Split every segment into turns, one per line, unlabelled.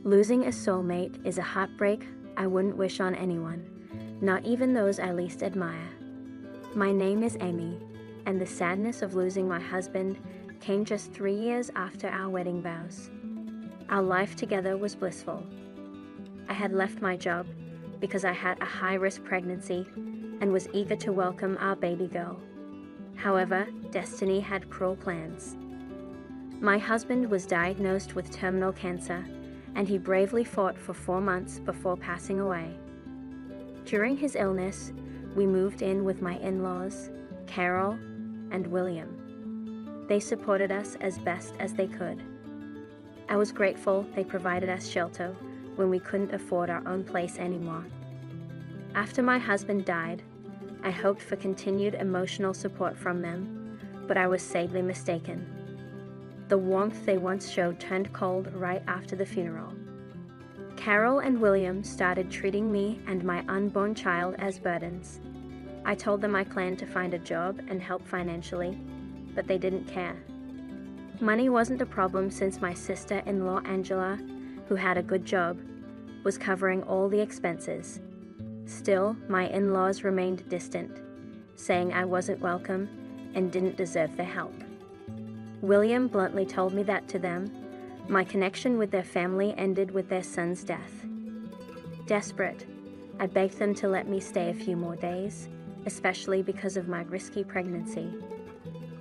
Losing a soulmate is a heartbreak I wouldn't wish on anyone, not even those I least admire. My name is Amy, and the sadness of losing my husband came just 3 years after our wedding vows. Our life together was blissful. I had left my job because I had a high-risk pregnancy and was eager to welcome our baby girl. However, destiny had cruel plans. My husband was diagnosed with terminal cancer, and he bravely fought for 4 months before passing away. During his illness, we moved in with my in-laws, Carol and William. They supported us as best as they could. I was grateful they provided us shelter when we couldn't afford our own place anymore. After my husband died, I hoped for continued emotional support from them, but I was sadly mistaken. The warmth they once showed turned cold right after the funeral. Carol and William started treating me and my unborn child as burdens. I told them I planned to find a job and help financially, but they didn't care. Money wasn't a problem since my sister-in-law Angela, who had a good job, was covering all the expenses. Still, my in-laws remained distant, saying I wasn't welcome and didn't deserve their help. William bluntly told me that to them. My connection with their family ended with their son's death. Desperate, I begged them to let me stay a few more days, especially because of my risky pregnancy.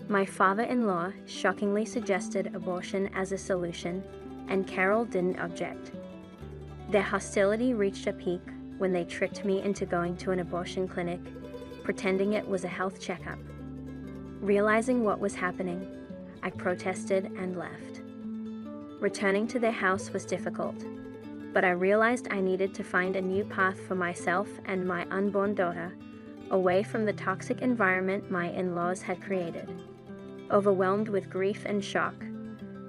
My father-in-law shockingly suggested abortion as a solution, and Carol didn't object. Their hostility reached a peak when they tricked me into going to an abortion clinic, pretending it was a health checkup. Realizing what was happening, I protested and left. Returning to their house was difficult, but I realized I needed to find a new path for myself and my unborn daughter, away from the toxic environment my in-laws had created. Overwhelmed with grief and shock,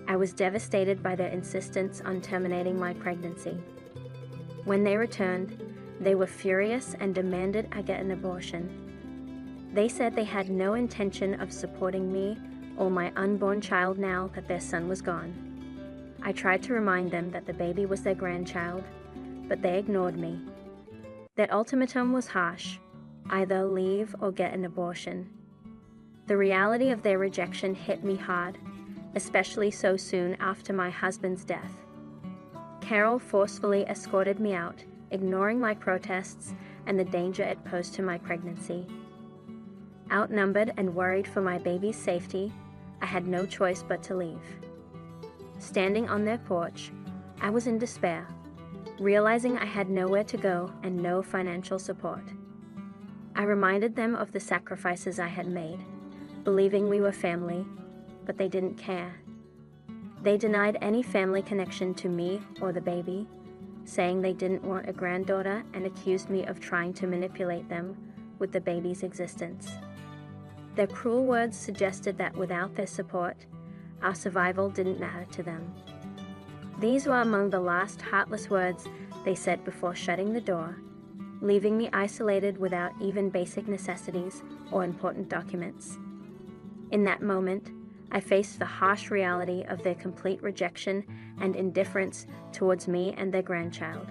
I was devastated by their insistence on terminating my pregnancy. When they returned, they were furious and demanded I get an abortion. They said they had no intention of supporting me or my unborn child now that their son was gone. I tried to remind them that the baby was their grandchild, but they ignored me. Their ultimatum was harsh: either leave or get an abortion. The reality of their rejection hit me hard, especially so soon after my husband's death. Carol forcefully escorted me out, ignoring my protests and the danger it posed to my pregnancy. Outnumbered and worried for my baby's safety, I had no choice but to leave. Standing on their porch, I was in despair, realizing I had nowhere to go and no financial support. I reminded them of the sacrifices I had made, believing we were family, but they didn't care. They denied any family connection to me or the baby, saying they didn't want a granddaughter, and accused me of trying to manipulate them with the baby's existence. Their cruel words suggested that without their support, our survival didn't matter to them. These were among the last heartless words they said before shutting the door, leaving me isolated without even basic necessities or important documents. In that moment, I faced the harsh reality of their complete rejection and indifference towards me and their grandchild.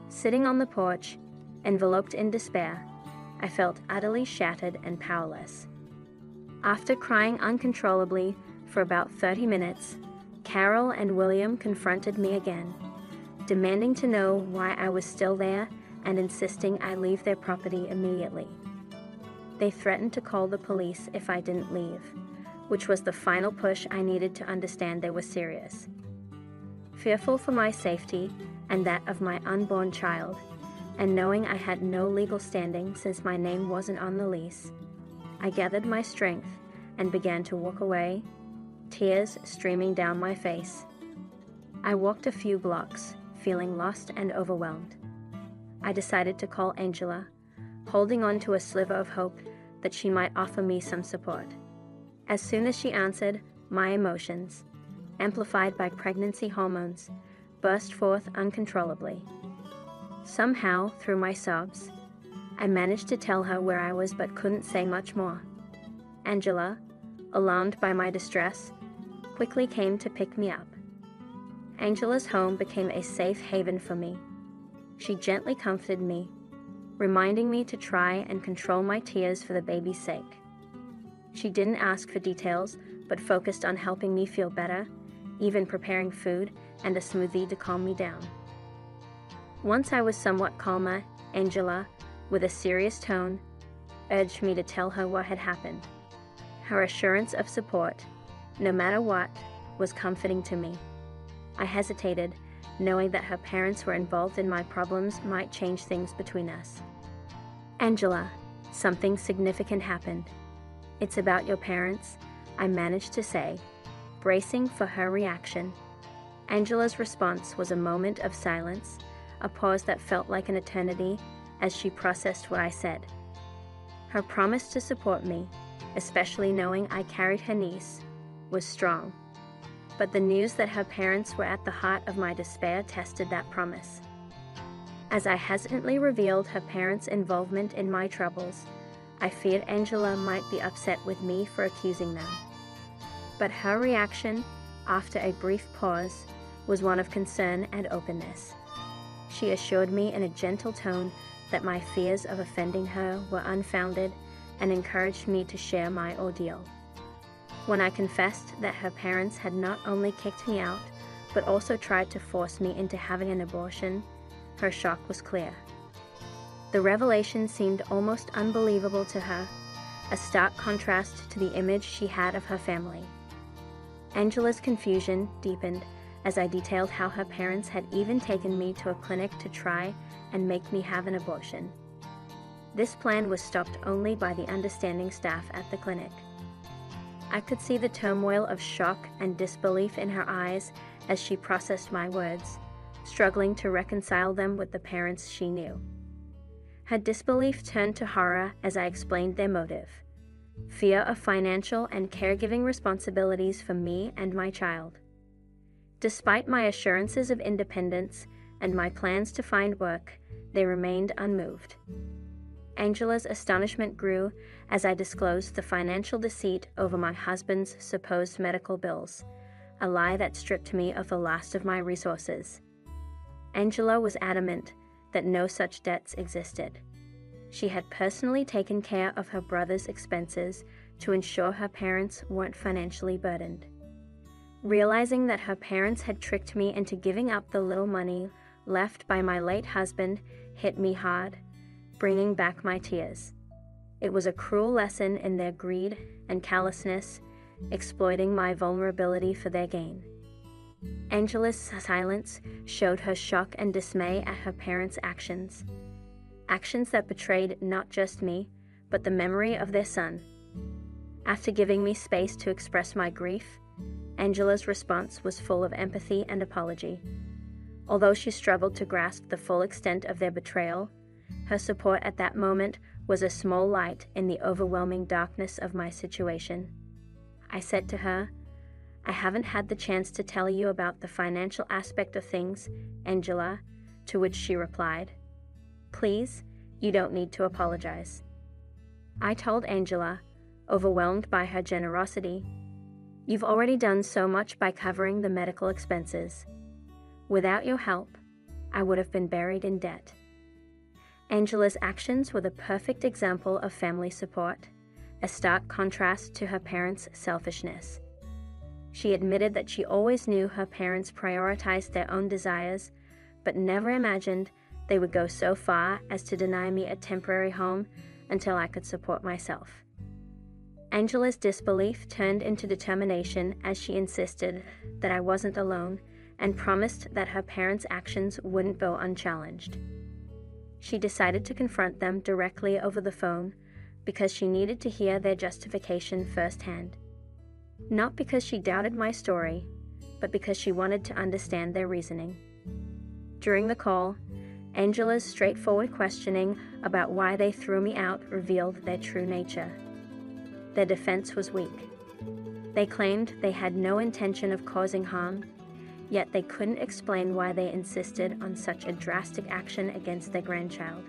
Sitting on the porch, enveloped in despair, I felt utterly shattered and powerless. After crying uncontrollably for about 30 minutes, Carol and William confronted me again, demanding to know why I was still there and insisting I leave their property immediately. They threatened to call the police if I didn't leave, which was the final push I needed to understand they were serious. Fearful for my safety and that of my unborn child, and knowing I had no legal standing since my name wasn't on the lease, I gathered my strength and began to walk away, tears streaming down my face. I walked a few blocks, feeling lost and overwhelmed. I decided to call Angela, holding on to a sliver of hope that she might offer me some support. As soon as she answered, my emotions, amplified by pregnancy hormones, burst forth uncontrollably. Somehow, through my sobs, I managed to tell her where I was but couldn't say much more. Angela, alarmed by my distress, quickly came to pick me up. Angela's home became a safe haven for me. She gently comforted me, reminding me to try and control my tears for the baby's sake. She didn't ask for details, but focused on helping me feel better, even preparing food and a smoothie to calm me down. Once I was somewhat calmer, Angela, with a serious tone, urged me to tell her what had happened. Her assurance of support, no matter what, was comforting to me. I hesitated, knowing that her parents were involved in my problems might change things between us. "Angela, something significant happened. It's about your parents," I managed to say, bracing for her reaction. Angela's response was a moment of silence, a pause that felt like an eternity as she processed what I said. Her promise to support me, especially knowing I carried her niece, was strong. But the news that her parents were at the heart of my despair tested that promise. As I hesitantly revealed her parents' involvement in my troubles, I feared Angela might be upset with me for accusing them. But her reaction, after a brief pause, was one of concern and openness. She assured me in a gentle tone that my fears of offending her were unfounded and encouraged me to share my ordeal. When I confessed that her parents had not only kicked me out, but also tried to force me into having an abortion, her shock was clear. The revelation seemed almost unbelievable to her, a stark contrast to the image she had of her family. Angela's confusion deepened as I detailed how her parents had even taken me to a clinic to try and make me have an abortion. This plan was stopped only by the understanding staff at the clinic. I could see the turmoil of shock and disbelief in her eyes as she processed my words, struggling to reconcile them with the parents she knew. Her disbelief turned to horror as I explained their motive: fear of financial and caregiving responsibilities for me and my child. Despite my assurances of independence and my plans to find work, they remained unmoved. Angela's astonishment grew as I disclosed the financial deceit over my husband's supposed medical bills, a lie that stripped me of the last of my resources. Angela was adamant that no such debts existed. She had personally taken care of her brother's expenses to ensure her parents weren't financially burdened. Realizing that her parents had tricked me into giving up the little money left by my late husband hit me hard, bringing back my tears. It was a cruel lesson in their greed and callousness, exploiting my vulnerability for their gain. Angela's silence showed her shock and dismay at her parents' actions that betrayed not just me, but the memory of their son. After giving me space to express my grief, Angela's response was full of empathy and apology. Although she struggled to grasp the full extent of their betrayal, her support at that moment was a small light in the overwhelming darkness of my situation. I said to her, "I haven't had the chance to tell you about the financial aspect of things, Angela," to which she replied, "Please, you don't need to apologize." I told Angela, overwhelmed by her generosity, "You've already done so much by covering the medical expenses. Without your help, I would have been buried in debt." Angela's actions were the perfect example of family support, a stark contrast to her parents' selfishness. She admitted that she always knew her parents prioritized their own desires, but never imagined they would go so far as to deny me a temporary home until I could support myself. Angela's disbelief turned into determination as she insisted that I wasn't alone and promised that her parents' actions wouldn't go unchallenged. She decided to confront them directly over the phone because she needed to hear their justification firsthand. Not because she doubted my story, but because she wanted to understand their reasoning. During the call, Angela's straightforward questioning about why they threw me out revealed their true nature. Their defense was weak. They claimed they had no intention of causing harm, yet they couldn't explain why they insisted on such a drastic action against their grandchild.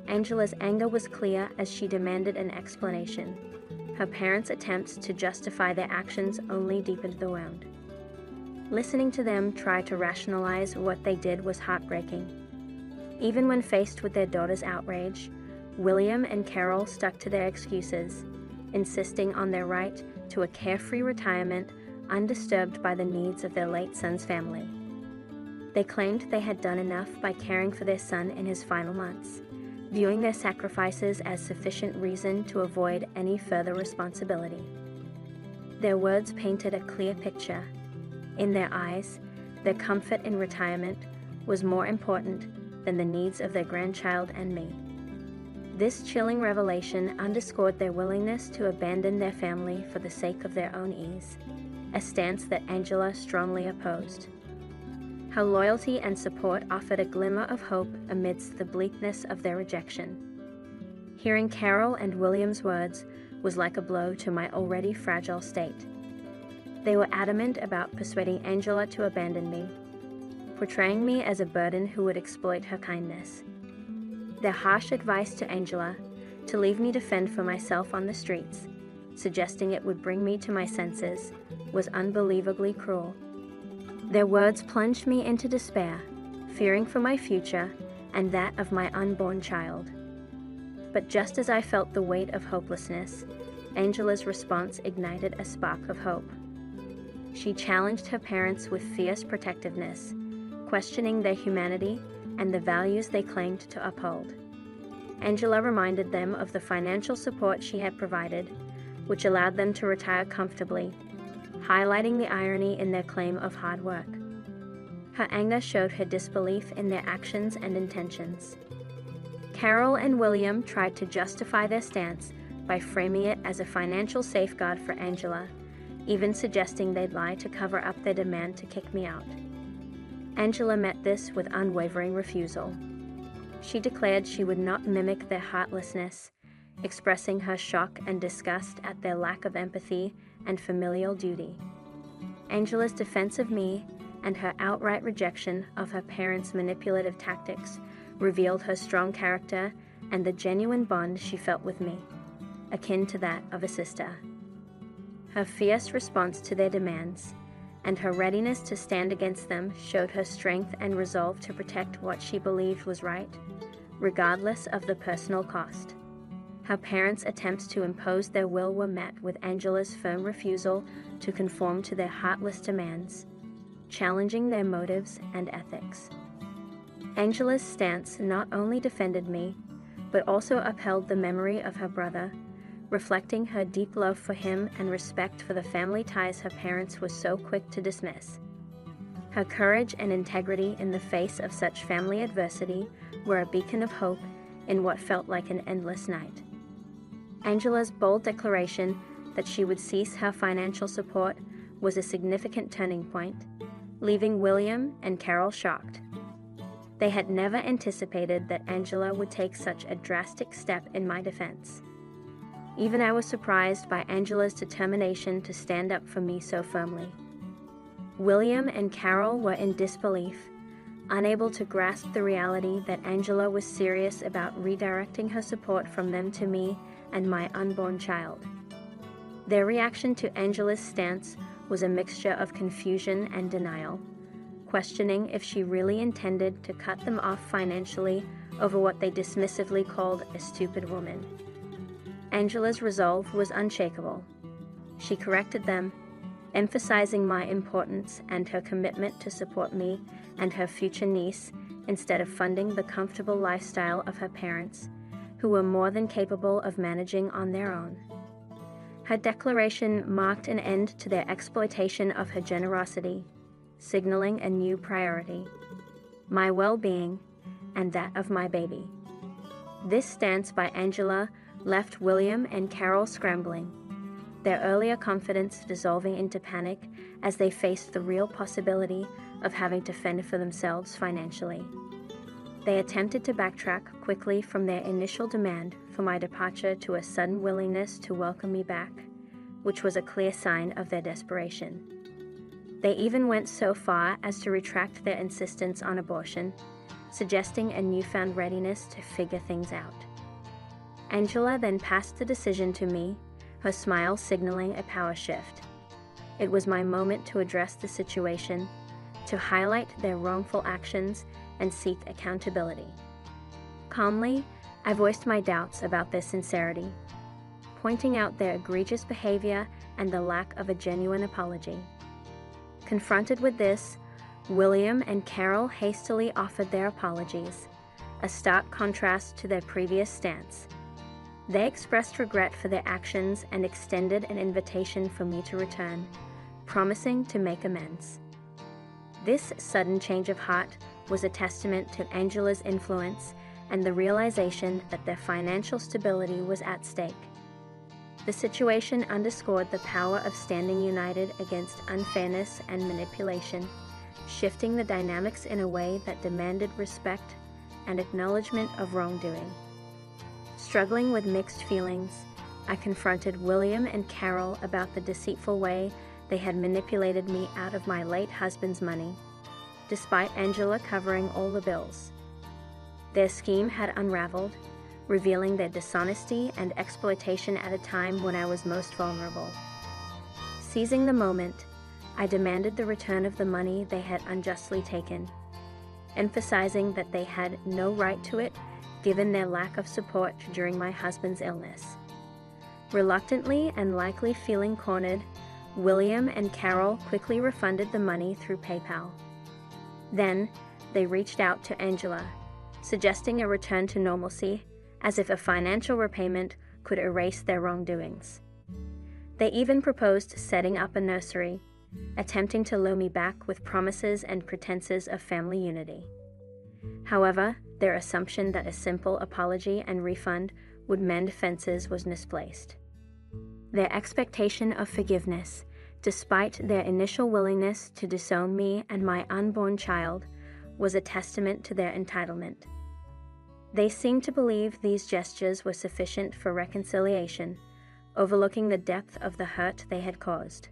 Angela's anger was clear as she demanded an explanation. Her parents' attempts to justify their actions only deepened the wound. Listening to them try to rationalize what they did was heartbreaking. Even when faced with their daughter's outrage, William and Carol stuck to their excuses, insisting on their right to a carefree retirement undisturbed by the needs of their late son's family. They claimed they had done enough by caring for their son in his final months, viewing their sacrifices as sufficient reason to avoid any further responsibility. Their words painted a clear picture. In their eyes, their comfort in retirement was more important than the needs of their grandchild and me. This chilling revelation underscored their willingness to abandon their family for the sake of their own ease, a stance that Angela strongly opposed. Her loyalty and support offered a glimmer of hope amidst the bleakness of their rejection. Hearing Carol and William's words was like a blow to my already fragile state. They were adamant about persuading Angela to abandon me, portraying me as a burden who would exploit her kindness. Their harsh advice to Angela to leave me to fend for myself on the streets, suggesting it would bring me to my senses, was unbelievably cruel. Their words plunged me into despair, fearing for my future and that of my unborn child. But just as I felt the weight of hopelessness, Angela's response ignited a spark of hope. She challenged her parents with fierce protectiveness, questioning their humanity and the values they claimed to uphold. Angela reminded them of the financial support she had provided, which allowed them to retire comfortably, highlighting the irony in their claim of hard work. Her anger showed her disbelief in their actions and intentions. Carol and William tried to justify their stance by framing it as a financial safeguard for Angela, even suggesting they'd lie to cover up their demand to kick me out. Angela met this with unwavering refusal. She declared she would not mimic their heartlessness, expressing her shock and disgust at their lack of empathy and familial duty. Angela's defense of me and her outright rejection of her parents' manipulative tactics revealed her strong character and the genuine bond she felt with me, akin to that of a sister. Her fierce response to their demands and her readiness to stand against them showed her strength and resolve to protect what she believed was right, regardless of the personal cost. Her parents' attempts to impose their will were met with Angela's firm refusal to conform to their heartless demands, challenging their motives and ethics. Angela's stance not only defended me, but also upheld the memory of her brother, reflecting her deep love for him and respect for the family ties her parents were so quick to dismiss. Her courage and integrity in the face of such family adversity were a beacon of hope in what felt like an endless night. Angela's bold declaration that she would cease her financial support was a significant turning point, leaving William and Carol shocked. They had never anticipated that Angela would take such a drastic step in my defense. Even I was surprised by Angela's determination to stand up for me so firmly. William and Carol were in disbelief, unable to grasp the reality that Angela was serious about redirecting her support from them to me and my unborn child. Their reaction to Angela's stance was a mixture of confusion and denial, questioning if she really intended to cut them off financially over what they dismissively called a stupid woman. Angela's resolve was unshakable. She corrected them, emphasizing my importance and her commitment to support me and her future niece instead of funding the comfortable lifestyle of her parents, who were more than capable of managing on their own. Her declaration marked an end to their exploitation of her generosity, signaling a new priority: my well-being and that of my baby. This stance by Angela left William and Carol scrambling, their earlier confidence dissolving into panic as they faced the real possibility of having to fend for themselves financially. They attempted to backtrack quickly from their initial demand for my departure to a sudden willingness to welcome me back, which was a clear sign of their desperation. They even went so far as to retract their insistence on abortion, suggesting a newfound readiness to figure things out. Angela then passed the decision to me, her smile signaling a power shift. It was my moment to address the situation, to highlight their wrongful actions and seek accountability. Calmly, I voiced my doubts about their sincerity, pointing out their egregious behavior and the lack of a genuine apology. Confronted with this, William and Carol hastily offered their apologies, a stark contrast to their previous stance. They expressed regret for their actions and extended an invitation for me to return, promising to make amends. This sudden change of heart was a testament to Angela's influence and the realization that their financial stability was at stake. The situation underscored the power of standing united against unfairness and manipulation, shifting the dynamics in a way that demanded respect and acknowledgement of wrongdoing. Struggling with mixed feelings, I confronted William and Carol about the deceitful way they had manipulated me out of my late husband's money, despite Angela covering all the bills. Their scheme had unraveled, revealing their dishonesty and exploitation at a time when I was most vulnerable. Seizing the moment, I demanded the return of the money they had unjustly taken, emphasizing that they had no right to it given their lack of support during my husband's illness. Reluctantly and likely feeling cornered, William and Carol quickly refunded the money through PayPal. Then, they reached out to Angela, suggesting a return to normalcy, as if a financial repayment could erase their wrongdoings. They even proposed setting up a nursery, attempting to lure me back with promises and pretenses of family unity. However, their assumption that a simple apology and refund would mend fences was misplaced. Their expectation of forgiveness, despite their initial willingness to disown me and my unborn child, was a testament to their entitlement. They seemed to believe these gestures were sufficient for reconciliation, overlooking the depth of the hurt they had caused.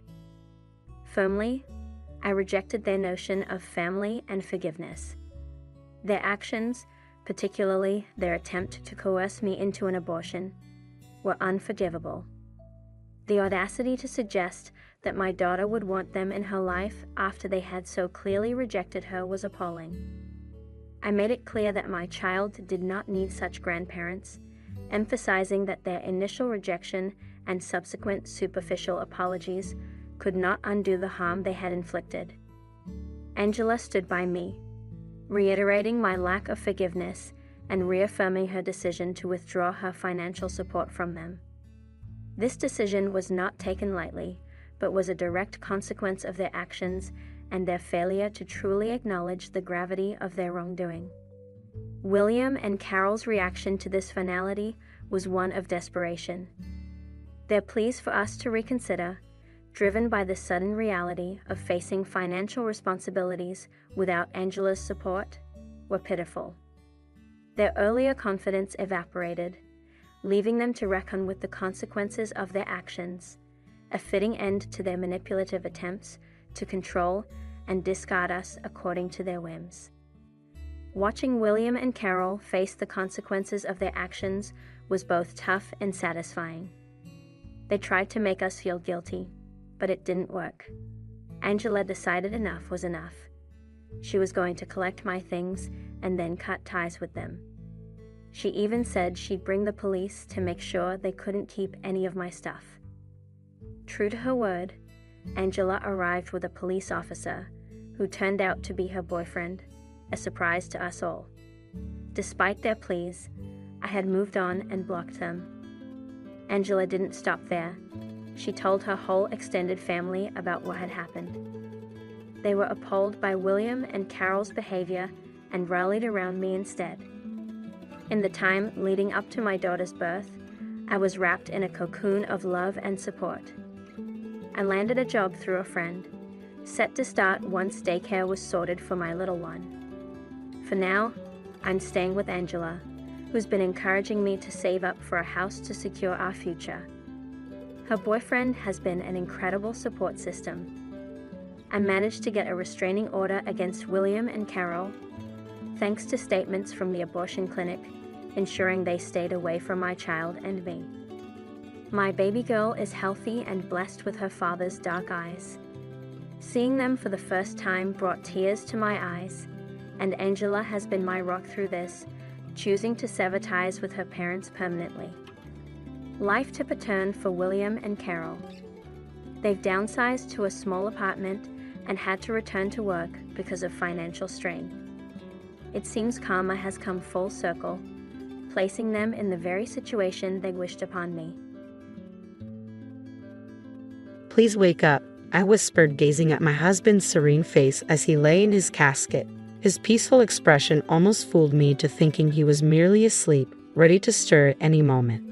Firmly, I rejected their notion of family and forgiveness. Their actions, particularly their attempt to coerce me into an abortion, were unforgivable. The audacity to suggest that my daughter would want them in her life after they had so clearly rejected her was appalling. I made it clear that my child did not need such grandparents, emphasizing that their initial rejection and subsequent superficial apologies could not undo the harm they had inflicted. Angela stood by me, reiterating my lack of forgiveness and reaffirming her decision to withdraw her financial support from them. This decision was not taken lightly, but was a direct consequence of their actions and their failure to truly acknowledge the gravity of their wrongdoing. William and Carol's reaction to this finality was one of desperation. Their pleas for us to reconsider, driven by the sudden reality of facing financial responsibilities without Angela's support, were pitiful. Their earlier confidence evaporated, leaving them to reckon with the consequences of their actions, a fitting end to their manipulative attempts to control and discard us according to their whims. Watching William and Carol face the consequences of their actions was both tough and satisfying. They tried to make us feel guilty, but it didn't work. Angela decided enough was enough. She was going to collect my things and then cut ties with them. She even said she'd bring the police to make sure they couldn't keep any of my stuff. True to her word, Angela arrived with a police officer who turned out to be her boyfriend, a surprise to us all. Despite their pleas, I had moved on and blocked them. Angela didn't stop there. She told her whole extended family about what had happened. They were appalled by William and Carol's behavior and rallied around me instead. In the time leading up to my daughter's birth, I was wrapped in a cocoon of love and support. I landed a job through a friend, set to start once daycare was sorted for my little one. For now, I'm staying with Angela, who's been encouraging me to save up for a house to secure our future. Her boyfriend has been an incredible support system. I managed to get a restraining order against William and Carol, thanks to statements from the abortion clinic, ensuring they stayed away from my child and me. My baby girl is healthy and blessed with her father's dark eyes. Seeing them for the first time brought tears to my eyes, and Angela has been my rock through this, choosing to sever ties with her parents permanently. Life took a turn for William and Carol. They've downsized to a small apartment and had to return to work because of financial strain. It seems karma has come full circle, placing them in the very situation they wished upon me.
"Please wake up," I whispered, gazing at my husband's serene face as he lay in his casket. His peaceful expression almost fooled me to thinking he was merely asleep, ready to stir at any moment.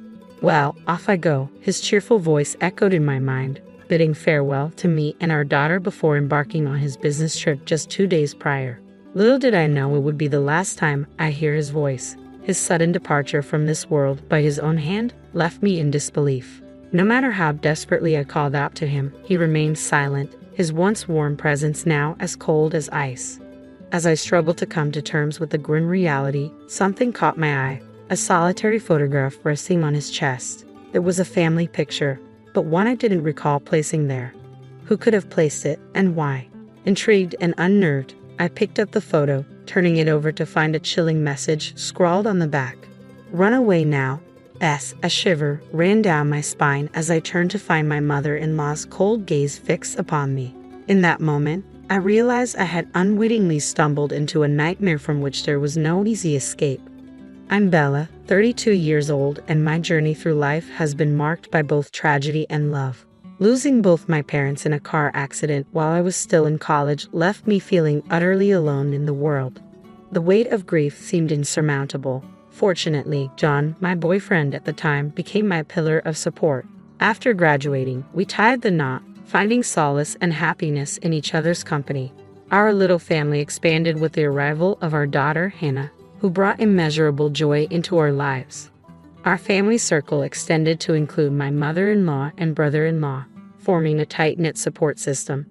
"Well, off I go," his cheerful voice echoed in my mind, bidding farewell to me and our daughter before embarking on his business trip just 2 days prior. Little did I know it would be the last time I hear his voice. His sudden departure from this world by his own hand left me in disbelief. No matter how desperately I called out to him, he remained silent, his once warm presence now as cold as ice. As I struggled to come to terms with the grim reality, something caught my eye, a solitary photograph resting on his chest. It was a family picture, but one I didn't recall placing there. Who could have placed it, and why? Intrigued and unnerved, I picked up the photo, turning it over to find a chilling message scrawled on the back. "Run away now." A shiver ran down my spine as I turned to find my mother-in-law's cold gaze fixed upon me. In that moment, I realized I had unwittingly stumbled into a nightmare from which there was no easy escape. I'm Bella, 32 years old, and my journey through life has been marked by both tragedy and love. Losing both my parents in a car accident while I was still in college left me feeling utterly alone in the world. The weight of grief seemed insurmountable. Fortunately, John, my boyfriend at the time, became my pillar of support. After graduating, we tied the knot, finding solace and happiness in each other's company. Our little family expanded with the arrival of our daughter, Hannah, who brought immeasurable joy into our lives. Our family circle extended to include my mother-in-law and brother-in-law, forming a tight-knit support system.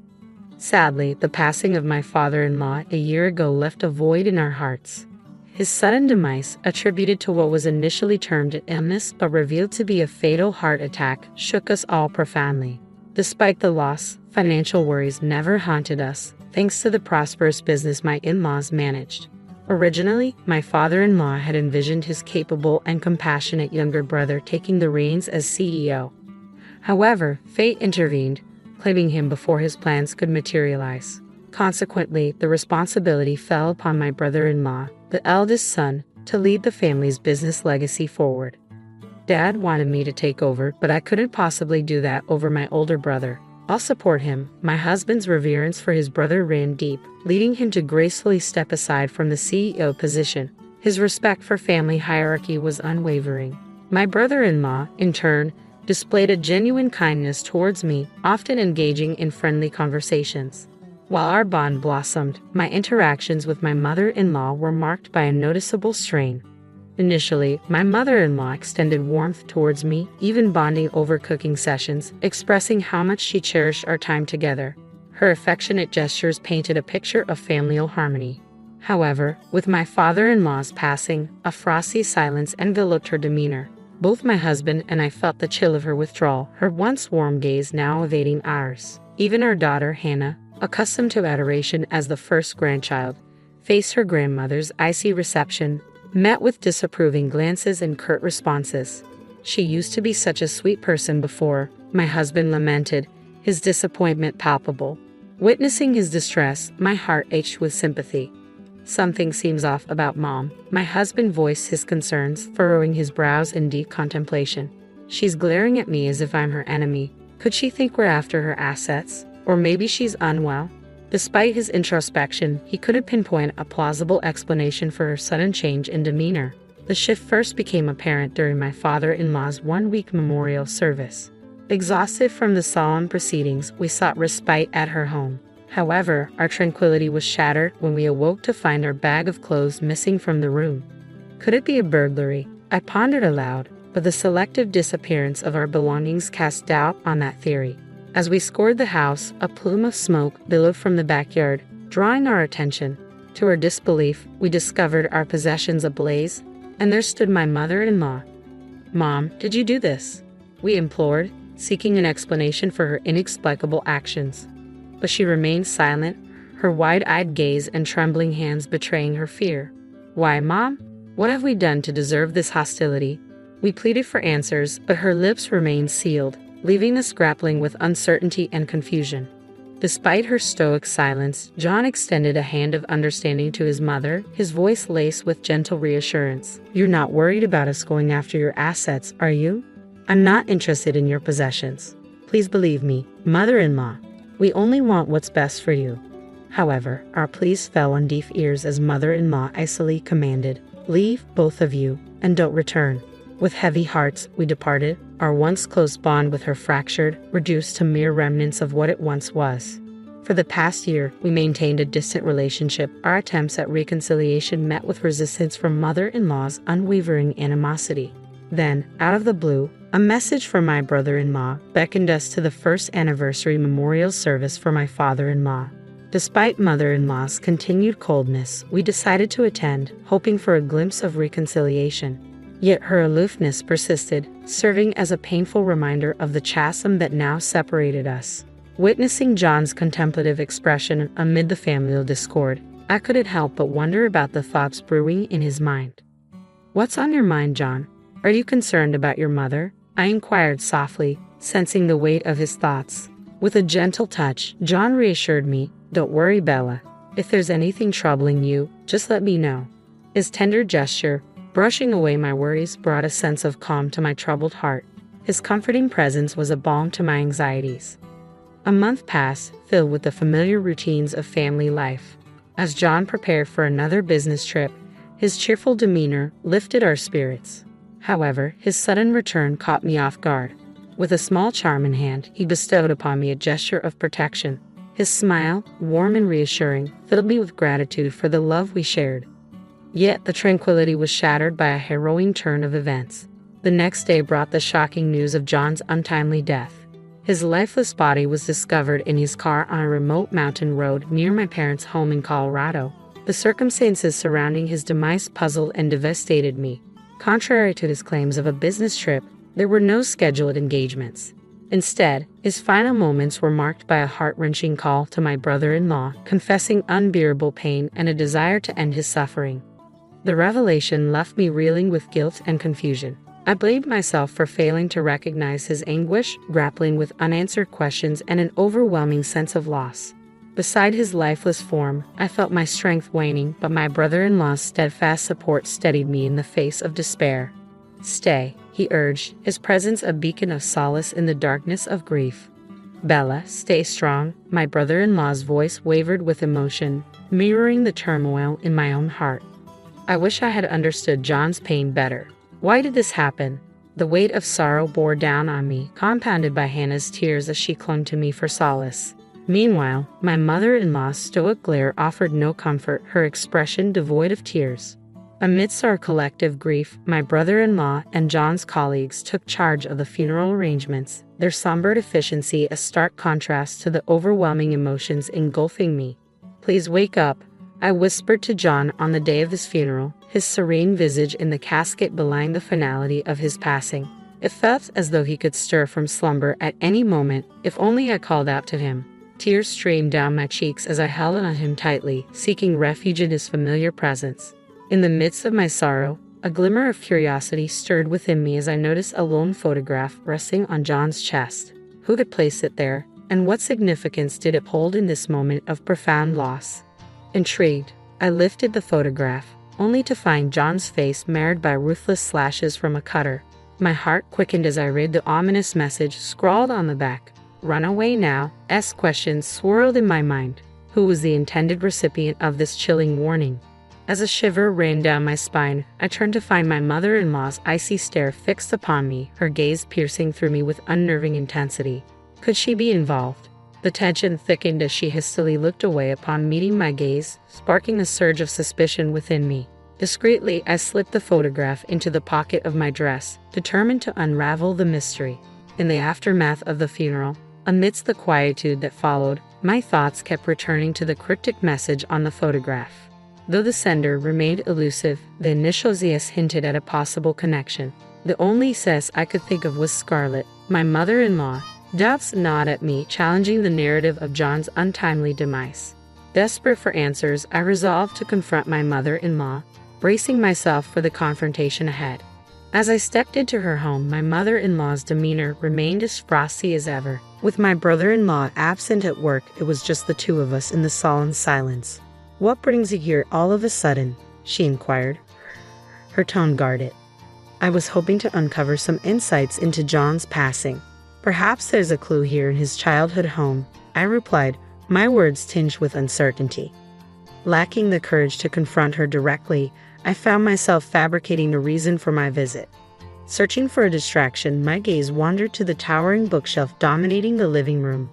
Sadly, the passing of my father-in-law a year ago left a void in our hearts. His sudden demise, attributed to what was initially termed an illness but revealed to be a fatal heart attack, shook us all profoundly. Despite the loss, financial worries never haunted us, thanks to the prosperous business my in-laws managed. Originally, my father-in-law had envisioned his capable and compassionate younger brother taking the reins as CEO. However, fate intervened, claiming him before his plans could materialize. Consequently, the responsibility fell upon my brother-in-law, the eldest son, to lead the family's business legacy forward. Dad wanted me to take over, but I couldn't possibly do that over my older brother. "I'll support him." My husband's reverence for his brother ran deep, leading him to gracefully step aside from the CEO position. His respect for family hierarchy was unwavering. My brother-in-law, in turn, displayed a genuine kindness towards me, often engaging in friendly conversations. While our bond blossomed, my interactions with my mother-in-law were marked by a noticeable strain. Initially, my mother-in-law extended warmth towards me, even bonding over cooking sessions, expressing how much she cherished our time together. Her affectionate gestures painted a picture of familial harmony. However, with my father-in-law's passing, a frosty silence enveloped her demeanor. Both my husband and I felt the chill of her withdrawal, her once warm gaze now evading ours. Even our daughter, Hannah, accustomed to adoration as the first grandchild, faced her grandmother's icy reception, met with disapproving glances and curt responses. "She used to be such a sweet person before," my husband lamented, his disappointment palpable. Witnessing his distress, my heart ached with sympathy. "Something seems off about Mom," my husband voiced his concerns, furrowing his brows in deep contemplation. "She's glaring at me as if I'm her enemy. Could she think we're after her assets? Or maybe she's unwell?" Despite his introspection, he couldn't pinpoint a plausible explanation for her sudden change in demeanor. The shift first became apparent during my father-in-law's one-week memorial service. Exhausted from the solemn proceedings, we sought respite at her home. However, our tranquility was shattered when we awoke to find our bag of clothes missing from the room. Could it be a burglary? I pondered aloud, but the selective disappearance of our belongings cast doubt on that theory. As we scoured the house, a plume of smoke billowed from the backyard, drawing our attention. To our disbelief, we discovered our possessions ablaze, and there stood my mother-in-law. "Mom, did you do this?" we implored, seeking an explanation for her inexplicable actions. but she remained silent, her wide-eyed gaze and trembling hands betraying her fear. "Why, Mom? What have we done to deserve this hostility?" We pleaded for answers, but her lips remained sealed, leaving us grappling with uncertainty and confusion. Despite her stoic silence, John extended a hand of understanding to his mother, his voice laced with gentle reassurance. "You're not worried about us going after your assets, are you? I'm not interested in your possessions. Please believe me, mother-in-law. We only want what's best for you." However, our pleas fell on deaf ears as mother-in-law icily commanded, "Leave, both of you, and don't return." With heavy hearts, we departed, our once close bond with her fractured, reduced to mere remnants of what it once was. For the past year, we maintained a distant relationship. Our attempts at reconciliation met with resistance from mother-in-law's unwavering animosity. Then, out of the blue, a message from my brother-in-law beckoned us to the first anniversary memorial service for my father-in-law. Despite mother-in-law's continued coldness, we decided to attend, hoping for a glimpse of reconciliation. Yet her aloofness persisted, serving as a painful reminder of the chasm that now separated us. Witnessing John's contemplative expression amid the familial discord, I couldn't help but wonder about the thoughts brewing in his mind. "What's on your mind, John? Are you concerned about your mother?" I inquired softly, sensing the weight of his thoughts. With a gentle touch, John reassured me, "Don't worry, Bella. If there's anything troubling you, just let me know." His tender gesture, brushing away my worries, brought a sense of calm to my troubled heart. His comforting presence was a balm to my anxieties. A month passed, filled with the familiar routines of family life. As John prepared for another business trip, his cheerful demeanor lifted our spirits. However, his sudden return caught me off guard. With a small charm in hand, he bestowed upon me a gesture of protection. His smile, warm and reassuring, filled me with gratitude for the love we shared. Yet the tranquility was shattered by a harrowing turn of events. The next day brought the shocking news of John's untimely death. His lifeless body was discovered in his car on a remote mountain road near my parents' home in Colorado. The circumstances surrounding his demise puzzled and devastated me. Contrary to his claims of a business trip, there were no scheduled engagements. Instead, his final moments were marked by a heart-wrenching call to my brother-in-law, confessing unbearable pain and a desire to end his suffering. The revelation left me reeling with guilt and confusion. I blamed myself for failing to recognize his anguish, grappling with unanswered questions and an overwhelming sense of loss. Beside his lifeless form, I felt my strength waning, but my brother-in-law's steadfast support steadied me in the face of despair. "Stay," he urged, his presence a beacon of solace in the darkness of grief. "Bella, stay strong." My brother-in-law's voice wavered with emotion, mirroring the turmoil in my own heart. I wish I had understood John's pain better. Why did this happen? The weight of sorrow bore down on me, compounded by Hannah's tears as she clung to me for solace. Meanwhile, my mother-in-law's stoic glare offered no comfort, her expression devoid of tears. Amidst our collective grief, my brother-in-law and John's colleagues took charge of the funeral arrangements, their somber efficiency a stark contrast to the overwhelming emotions engulfing me. "Please wake up," I whispered to John on the day of his funeral, his serene visage in the casket belying the finality of his passing. It felt as though he could stir from slumber at any moment, if only I called out to him. Tears streamed down my cheeks as I held on him tightly, seeking refuge in his familiar presence. In the midst of my sorrow, a glimmer of curiosity stirred within me as I noticed a lone photograph resting on John's chest. Who had placed it there, and what significance did it hold in this moment of profound loss? Intrigued, I lifted the photograph, only to find John's face marred by ruthless slashes from a cutter. My heart quickened as I read the ominous message scrawled on the back. "Run away now." Questions swirled in my mind. Who was the intended recipient of this chilling warning? As a shiver ran down my spine, I turned to find my mother-in-law's icy stare fixed upon me, her gaze piercing through me with unnerving intensity. Could she be involved? The tension thickened as she hastily looked away upon meeting my gaze, sparking a surge of suspicion within me. Discreetly, I slipped the photograph into the pocket of my dress, determined to unravel the mystery. In the aftermath of the funeral, amidst the quietude that followed, my thoughts kept returning to the cryptic message on the photograph. Though the sender remained elusive, the initial ZS hinted at a possible connection. The only SS I could think of was Scarlett, my mother-in-law, Doubts gnawed at me, challenging the narrative of John's untimely demise. Desperate for answers, I resolved to confront my mother-in-law, bracing myself for the confrontation ahead. As I stepped into her home, my mother-in-law's demeanor remained as frosty as ever. With my brother-in-law absent at work, it was just the two of us in the solemn silence. "What brings you here all of a sudden?" she inquired, her tone guarded. I was hoping to uncover some insights into John's passing. "Perhaps there's a clue here in his childhood home," I replied, my words tinged with uncertainty. Lacking the courage to confront her directly, I found myself fabricating a reason for my visit. Searching for a distraction, my gaze wandered to the towering bookshelf dominating the living room.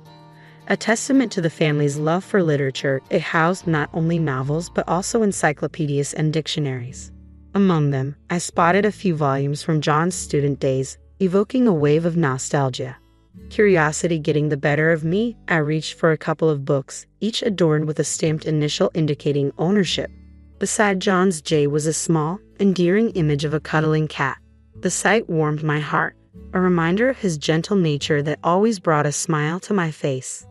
A testament to the family's love for literature, it housed not only novels but also encyclopedias and dictionaries. Among them, I spotted a few volumes from John's student days, evoking a wave of nostalgia. Curiosity getting the better of me, I reached for a couple of books, each adorned with a stamped initial indicating ownership. Beside John's J was a small, endearing image of a cuddling cat. The sight warmed my heart, a reminder of his gentle nature that always brought a smile to my face.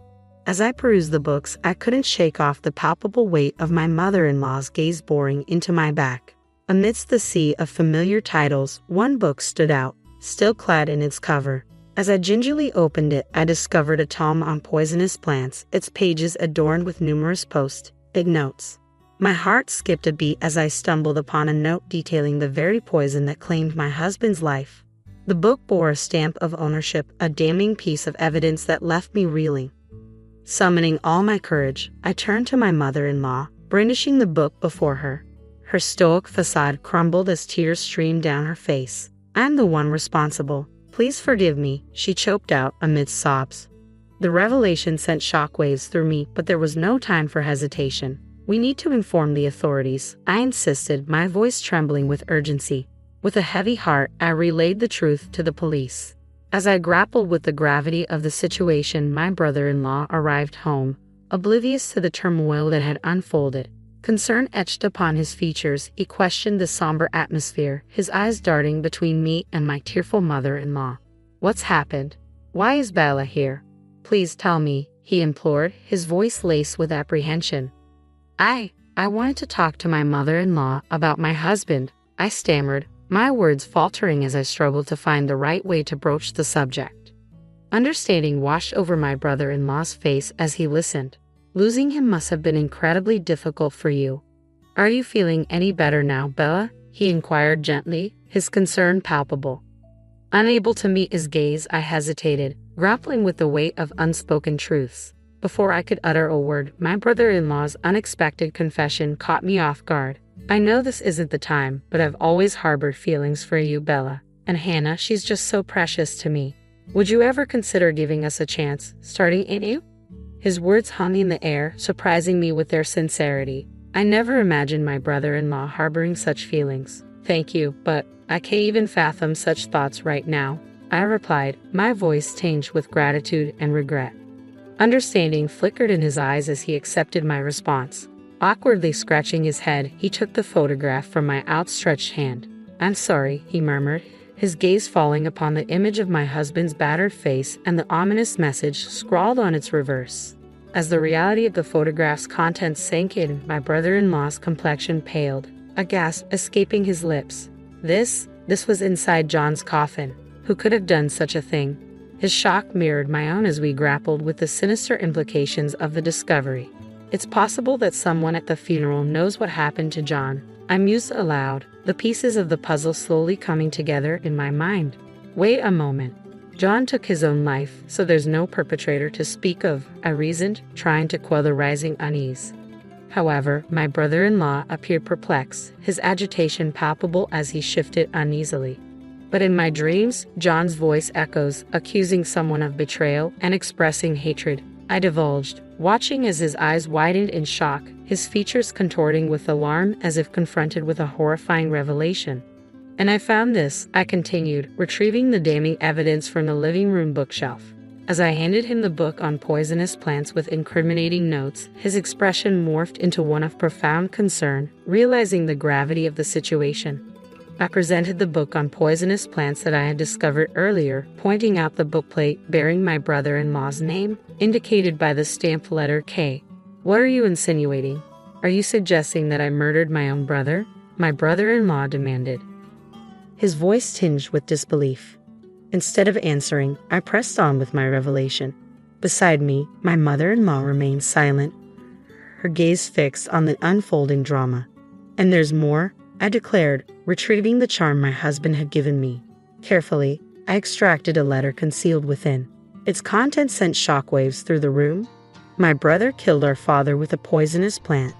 As I perused the books, I couldn't shake off the palpable weight of my mother-in-law's gaze boring into my back. Amidst the sea of familiar titles, one book stood out, still clad in its cover. As I gingerly opened it, I discovered a tome on poisonous plants, its pages adorned with numerous post-it notes. My heart skipped a beat as I stumbled upon a note detailing the very poison that claimed my husband's life. The book bore a stamp of ownership, a damning piece of evidence that left me reeling. Summoning all my courage, I turned to my mother-in-law, brandishing the book before her. Her stoic facade crumbled as tears streamed down her face. "I'm the one responsible. Please forgive me," she choked out amidst sobs. The revelation sent shockwaves through me, but there was no time for hesitation. "We need to inform the authorities," I insisted, my voice trembling with urgency. With a heavy heart, I relayed the truth to the police. As I grappled with the gravity of the situation, my brother-in-law arrived home, oblivious to the turmoil that had unfolded. Concern etched upon his features, he questioned the somber atmosphere, his eyes darting between me and my tearful mother-in-law. "What's happened? Why is Bella here? Please tell me," he implored, his voice laced with apprehension. I wanted to talk to my mother-in-law about my husband," I stammered, my words faltering as I struggled to find the right way to broach the subject. Understanding washed over my brother-in-law's face as he listened. "Losing him must have been incredibly difficult for you. Are you feeling any better now, Bella?" he inquired gently, his concern palpable. Unable to meet his gaze, I hesitated, grappling with the weight of unspoken truths. Before I could utter a word, my brother-in-law's unexpected confession caught me off guard. "I know this isn't the time, but I've always harbored feelings for you, Bella. And Hannah, she's just so precious to me. Would you ever consider giving us a chance, starting anew?" His words hung in the air, surprising me with their sincerity. I never imagined my brother-in-law harboring such feelings. "Thank you, but I can't even fathom such thoughts right now," I replied, my voice tinged with gratitude and regret. Understanding flickered in his eyes as he accepted my response. Awkwardly scratching his head, he took the photograph from my outstretched hand. "I'm sorry," he murmured, his gaze falling upon the image of my husband's battered face and the ominous message scrawled on its reverse. As the reality of the photograph's contents sank in, my brother-in-law's complexion paled, a gasp escaping his lips. This was inside John's coffin. Who could have done such a thing? His shock mirrored my own as we grappled with the sinister implications of the discovery. "It's possible that someone at the funeral knows what happened to John," I mused aloud, the pieces of the puzzle slowly coming together in my mind. "Wait a moment. John took his own life, so there's no perpetrator to speak of," I reasoned, trying to quell the rising unease. However, my brother-in-law appeared perplexed, his agitation palpable as he shifted uneasily. But in my dreams, John's voice echoes, accusing someone of betrayal and expressing hatred. I divulged, watching as his eyes widened in shock, his features contorting with alarm as if confronted with a horrifying revelation. "And I found this," I continued, retrieving the damning evidence from the living room bookshelf. As I handed him the book on poisonous plants with incriminating notes, his expression morphed into one of profound concern, realizing the gravity of the situation. I presented the book on poisonous plants that I had discovered earlier, pointing out the bookplate bearing my brother-in-law's name, indicated by the stamped letter K. "What are you insinuating? Are you suggesting that I murdered my own brother?" my brother-in-law demanded, his voice tinged with disbelief. Instead of answering, I pressed on with my revelation. Beside me, my mother-in-law remained silent, her gaze fixed on the unfolding drama. "And there's more," I declared, retrieving the charm my husband had given me. Carefully, I extracted a letter concealed within. Its contents sent shockwaves through the room. "My brother killed our father with a poisonous plant."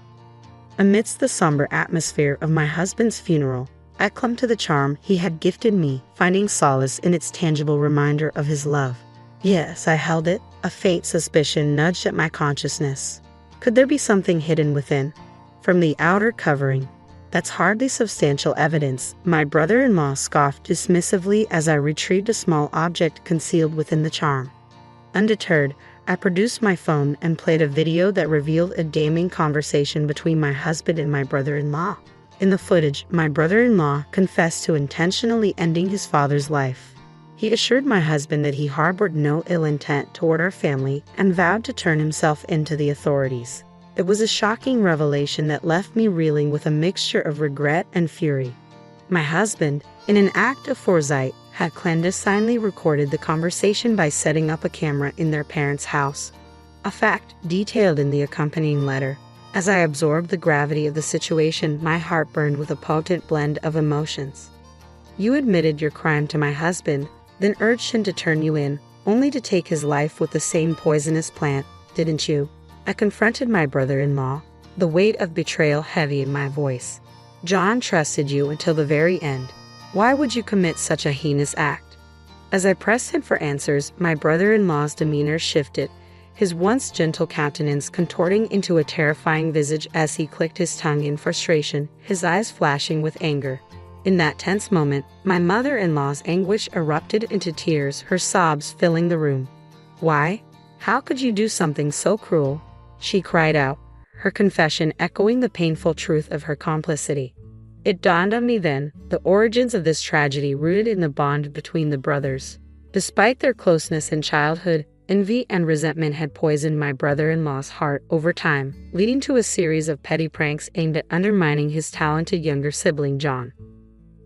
Amidst the somber atmosphere of my husband's funeral, I clung to the charm he had gifted me, finding solace in its tangible reminder of his love. Yes, I held it. A faint suspicion nudged at my consciousness. Could there be something hidden within? From the outer covering, "That's hardly substantial evidence," my brother-in-law scoffed dismissively as I retrieved a small object concealed within the charm. Undeterred, I produced my phone and played a video that revealed a damning conversation between my husband and my brother-in-law. In the footage, my brother-in-law confessed to intentionally ending his father's life. He assured my husband that he harbored no ill intent toward our family and vowed to turn himself in to the authorities. It was a shocking revelation that left me reeling with a mixture of regret and fury. My husband, in an act of foresight, had clandestinely recorded the conversation by setting up a camera in their parents' house, a fact detailed in the accompanying letter. As I absorbed the gravity of the situation, my heart burned with a potent blend of emotions. "You admitted your crime to my husband, then urged him to turn you in, only to take his life with the same poisonous plant, didn't you?" I confronted my brother-in-law, the weight of betrayal heavy in my voice. "John trusted you until the very end. Why would you commit such a heinous act?" As I pressed him for answers, my brother-in-law's demeanor shifted, his once gentle countenance contorting into a terrifying visage as he clicked his tongue in frustration, his eyes flashing with anger. In that tense moment, my mother-in-law's anguish erupted into tears, her sobs filling the room. "Why? How could you do something so cruel?" she cried out, her confession echoing the painful truth of her complicity. It dawned on me then, the origins of this tragedy rooted in the bond between the brothers. Despite their closeness in childhood, envy and resentment had poisoned my brother-in-law's heart over time, leading to a series of petty pranks aimed at undermining his talented younger sibling John.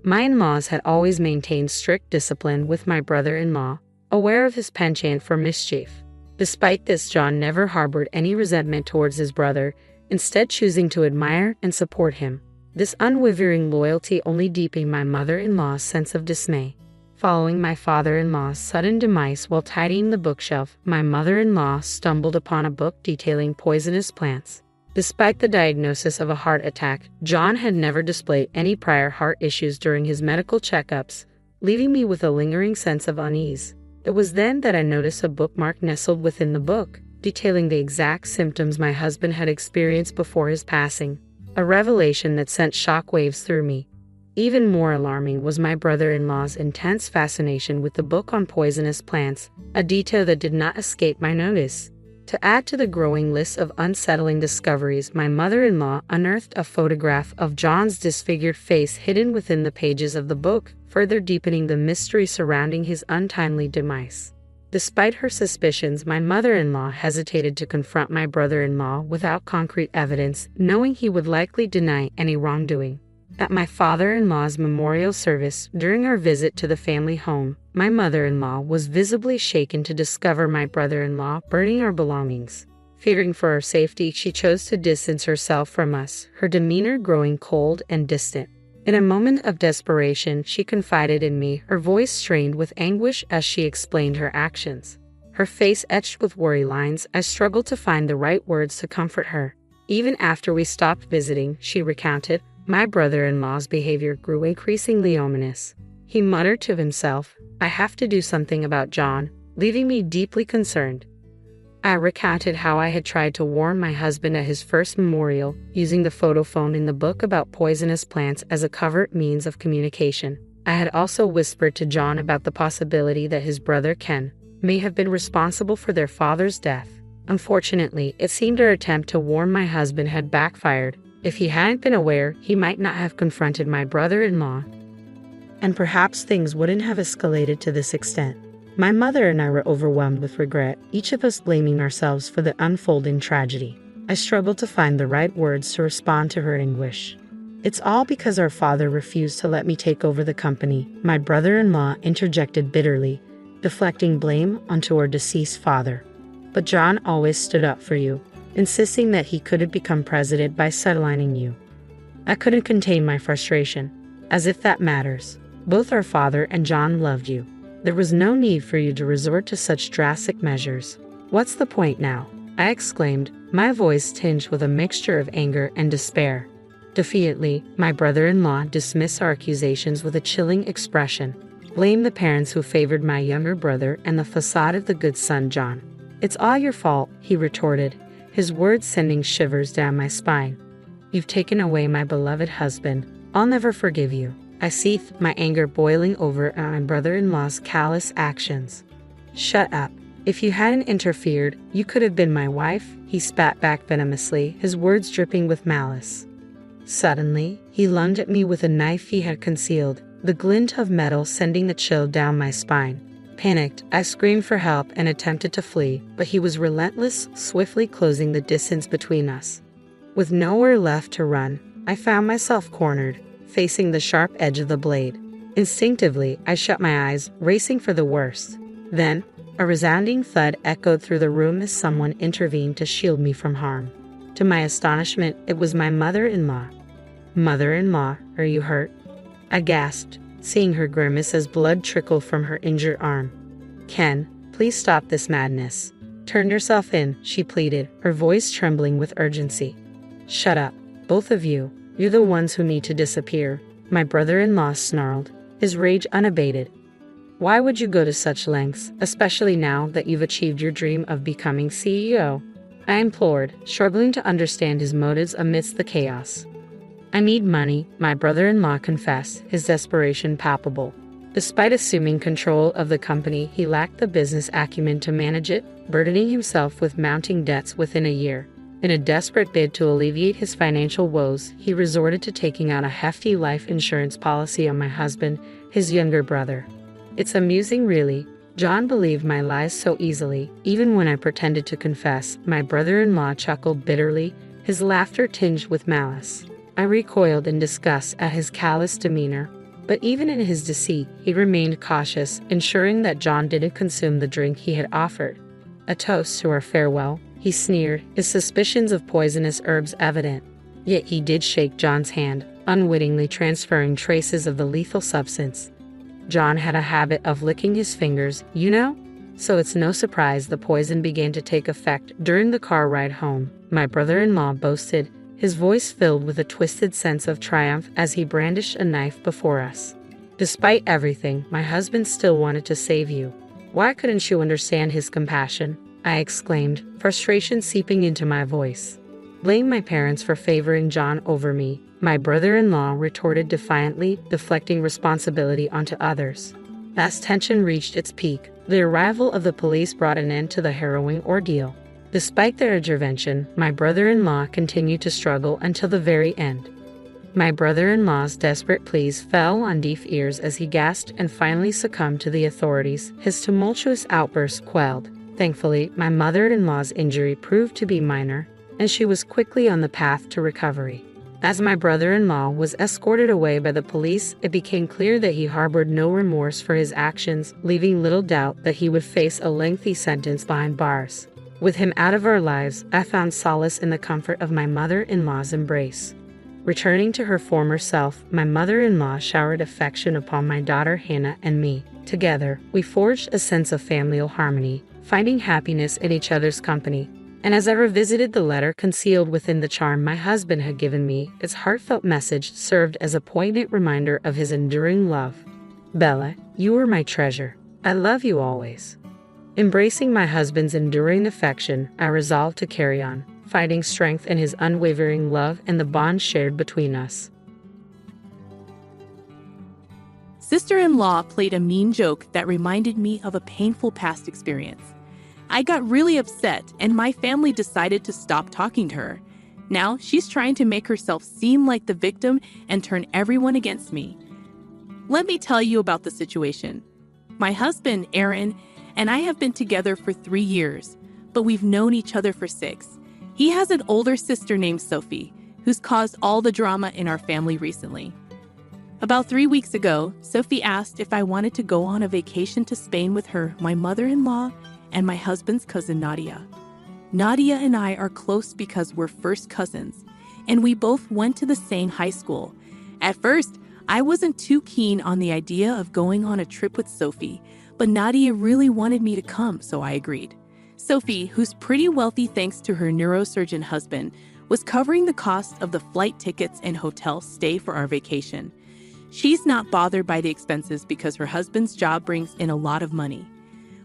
My in-laws had always maintained strict discipline with my brother-in-law, aware of his penchant for mischief. Despite this, John never harbored any resentment towards his brother, instead choosing to admire and support him. This unwavering loyalty only deepened my mother-in-law's sense of dismay. Following my father-in-law's sudden demise while tidying the bookshelf, my mother-in-law stumbled upon a book detailing poisonous plants. Despite the diagnosis of a heart attack, John had never displayed any prior heart issues during his medical checkups, leaving me with a lingering sense of unease. It was then that I noticed a bookmark nestled within the book, detailing the exact symptoms my husband had experienced before his passing, a revelation that sent shockwaves through me. Even more alarming was my brother-in-law's intense fascination with the book on poisonous plants, a detail that did not escape my notice. To add to the growing list of unsettling discoveries, my mother-in-law unearthed a photograph of John's disfigured face hidden within the pages of the book, further deepening the mystery surrounding his untimely demise. Despite her suspicions, my mother-in-law hesitated to confront my brother-in-law without concrete evidence, knowing he would likely deny any wrongdoing. At my father-in-law's memorial service, during our visit to the family home, my mother-in-law was visibly shaken to discover my brother-in-law burning our belongings. Fearing for our safety, she chose to distance herself from us, her demeanor growing cold and distant. In a moment of desperation, she confided in me, her voice strained with anguish as she explained her actions. Her face etched with worry lines, I struggled to find the right words to comfort her. Even after we stopped visiting, she recounted, my brother-in-law's behavior grew increasingly ominous. He muttered to himself, "I have to do something about John," leaving me deeply concerned. I recounted how I had tried to warn my husband at his first memorial, using the photo phone in the book about poisonous plants as a covert means of communication. I had also whispered to John about the possibility that his brother Ken may have been responsible for their father's death. Unfortunately, it seemed our attempt to warn my husband had backfired. If he hadn't been aware, he might not have confronted my brother-in-law. and perhaps things wouldn't have escalated to this extent. My mother and I were overwhelmed with regret, each of us blaming ourselves for the unfolding tragedy. I struggled to find the right words to respond to her anguish. "It's all because our father refused to let me take over the company," my brother-in-law interjected bitterly, deflecting blame onto our deceased father. "But John always stood up for you, insisting that he couldn't become president by sidelining you." I couldn't contain my frustration. As if that matters. Both our father and John loved you. There was no need for you to resort to such drastic measures. "What's the point now?" I exclaimed, my voice tinged with a mixture of anger and despair. Defiantly, my brother-in-law dismissed our accusations with a chilling expression. "Blame the parents who favored my younger brother and the facade of the good son, John. It's all your fault," he retorted, his words sending shivers down my spine. "You've taken away my beloved husband. I'll never forgive you." I seethed, my anger boiling over at my brother-in-law's callous actions. "Shut up. If you hadn't interfered, you could have been my wife," he spat back venomously, his words dripping with malice. Suddenly, he lunged at me with a knife he had concealed, the glint of metal sending the chill down my spine. Panicked, I screamed for help and attempted to flee, but he was relentless, swiftly closing the distance between us. With nowhere left to run, I found myself cornered, facing the sharp edge of the blade. Instinctively, I shut my eyes, racing for the worst. Then, a resounding thud echoed through the room as someone intervened to shield me from harm. To my astonishment, it was my mother-in-law. "Mother-in-law, are you hurt?" I gasped, seeing her grimace as blood trickled from her injured arm. "Ken, please stop this madness. Turn yourself in," she pleaded, her voice trembling with urgency. "Shut up, both of you. You're the ones who need to disappear," my brother-in-law snarled, his rage unabated. "Why would you go to such lengths, especially now that you've achieved your dream of becoming CEO?" I implored, struggling to understand his motives amidst the chaos. "I need money," my brother-in-law confessed, his desperation palpable. Despite assuming control of the company, he lacked the business acumen to manage it, burdening himself with mounting debts within a year. In a desperate bid to alleviate his financial woes, he resorted to taking out a hefty life insurance policy on my husband, his younger brother. It's amusing, really. John believed my lies so easily, even when I pretended to confess, my brother-in-law chuckled bitterly, his laughter tinged with malice. I recoiled in disgust at his callous demeanor, but even in his deceit, he remained cautious, ensuring that John didn't consume the drink he had offered. "A toast to our farewell," he sneered, his suspicions of poisonous herbs evident. Yet he did shake John's hand, unwittingly transferring traces of the lethal substance. John had a habit of licking his fingers, you know? So it's no surprise the poison began to take effect during the car ride home, my brother-in-law boasted, his voice filled with a twisted sense of triumph as he brandished a knife before us. "Despite everything, my husband still wanted to save you. Why couldn't you understand his compassion?" I exclaimed, frustration seeping into my voice. "Blame my parents for favoring John over me," my brother-in-law retorted defiantly, deflecting responsibility onto others. As tension reached its peak, the arrival of the police brought an end to the harrowing ordeal. Despite their intervention, my brother-in-law continued to struggle until the very end. My brother-in-law's desperate pleas fell on deaf ears as he gasped and finally succumbed to the authorities, his tumultuous outbursts quelled. Thankfully, my mother-in-law's injury proved to be minor, and she was quickly on the path to recovery. As my brother-in-law was escorted away by the police, it became clear that he harbored no remorse for his actions, leaving little doubt that he would face a lengthy sentence behind bars. With him out of our lives, I found solace in the comfort of my mother-in-law's embrace. Returning to her former self, my mother-in-law showered affection upon my daughter Hannah and me. Together, we forged a sense of familial harmony, finding happiness in each other's company. And as I revisited the letter concealed within the charm my husband had given me, its heartfelt message served as a poignant reminder of his enduring love. "Bella, you are my treasure. I love you always." Embracing my husband's enduring affection, I resolved to carry on, finding strength in his unwavering love and the bond shared between us.
Sister-in-law played a mean joke that reminded me of a painful past experience. I got really upset, and my family decided to stop talking to her. Now she's trying to make herself seem like the victim and turn everyone against me. Let me tell you about the situation. My husband, Aaron, and I have been together for 3 years, but we've known each other for 6. He has an older sister named Sophie, who's caused all the drama in our family recently. About 3 weeks ago, Sophie asked if I wanted to go on a vacation to Spain with her, my mother-in-law, and my husband's cousin Nadia. Nadia and I are close because we're first cousins, and we both went to the same high school. At first, I wasn't too keen on the idea of going on a trip with Sophie, but Nadia really wanted me to come, so I agreed. Sophie, who's pretty wealthy thanks to her neurosurgeon husband, was covering the cost of the flight tickets and hotel stay for our vacation. She's not bothered by the expenses because her husband's job brings in a lot of money.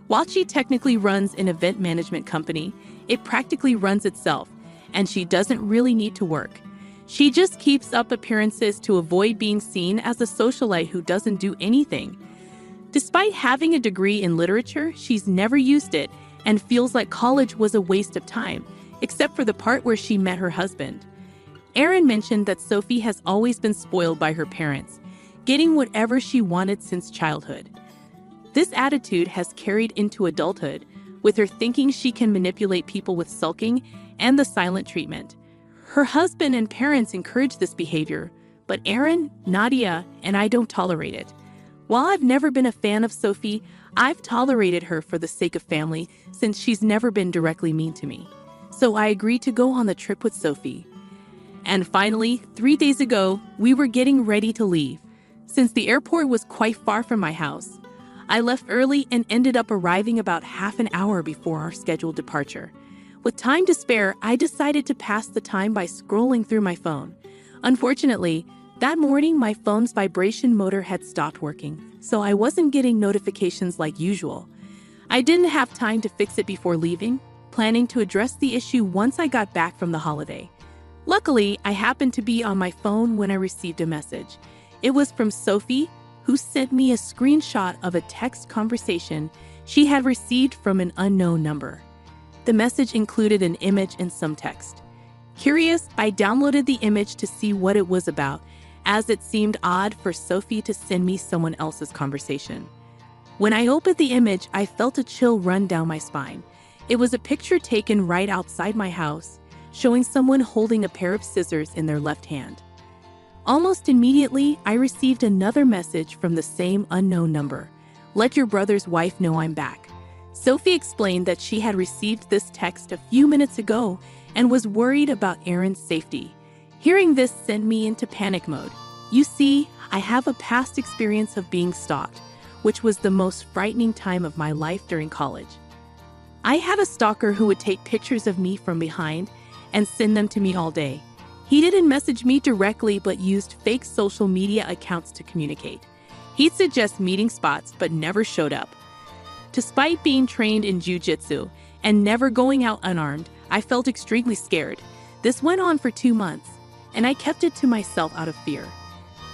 While she technically runs an event management company, it practically runs itself, and she doesn't really need to work. She just keeps up appearances to avoid being seen as a socialite who doesn't do anything. Despite having a degree in literature, she's never used it and feels like college was a waste of time, except for the part where she met her husband. Aaron mentioned that Sophie has always been spoiled by her parents, getting whatever she wanted since childhood. This attitude has carried into adulthood, with her thinking she can manipulate people with sulking and the silent treatment. Her husband and parents encourage this behavior, but Aaron, Nadia, and I don't tolerate it. While I've never been a fan of Sophie, I've tolerated her for the sake of family since she's never been directly mean to me. So I agreed to go on the trip with Sophie. And finally, 3 days ago, we were getting ready to leave. Since the airport was quite far from my house, I left early and ended up arriving about half an hour before our scheduled departure. With time to spare, I decided to pass the time by scrolling through my phone. Unfortunately, that morning my phone's vibration motor had stopped working, so I wasn't getting notifications like usual. I didn't have time to fix it before leaving, planning to address the issue once I got back from the holiday. Luckily, I happened to be on my phone when I received a message. It was from Sophie, who sent me a screenshot of a text conversation she had received from an unknown number. The message included an image and some text. Curious, I downloaded the image to see what it was about, as it seemed odd for Sophie to send me someone else's conversation. When I opened the image, I felt a chill run down my spine. It was a picture taken right outside my house, showing someone holding a pair of scissors in their left hand. Almost immediately, I received another message from the same unknown number. "Let your brother's wife know I'm back." Sophie explained that she had received this text a few minutes ago and was worried about Aaron's safety. Hearing this sent me into panic mode. You see, I have a past experience of being stalked, which was the most frightening time of my life during college. I had a stalker who would take pictures of me from behind and send them to me all day. He didn't message me directly but used fake social media accounts to communicate. He'd suggest meeting spots but never showed up. Despite being trained in jiu-jitsu and never going out unarmed, I felt extremely scared. This went on for 2 months, and I kept it to myself out of fear.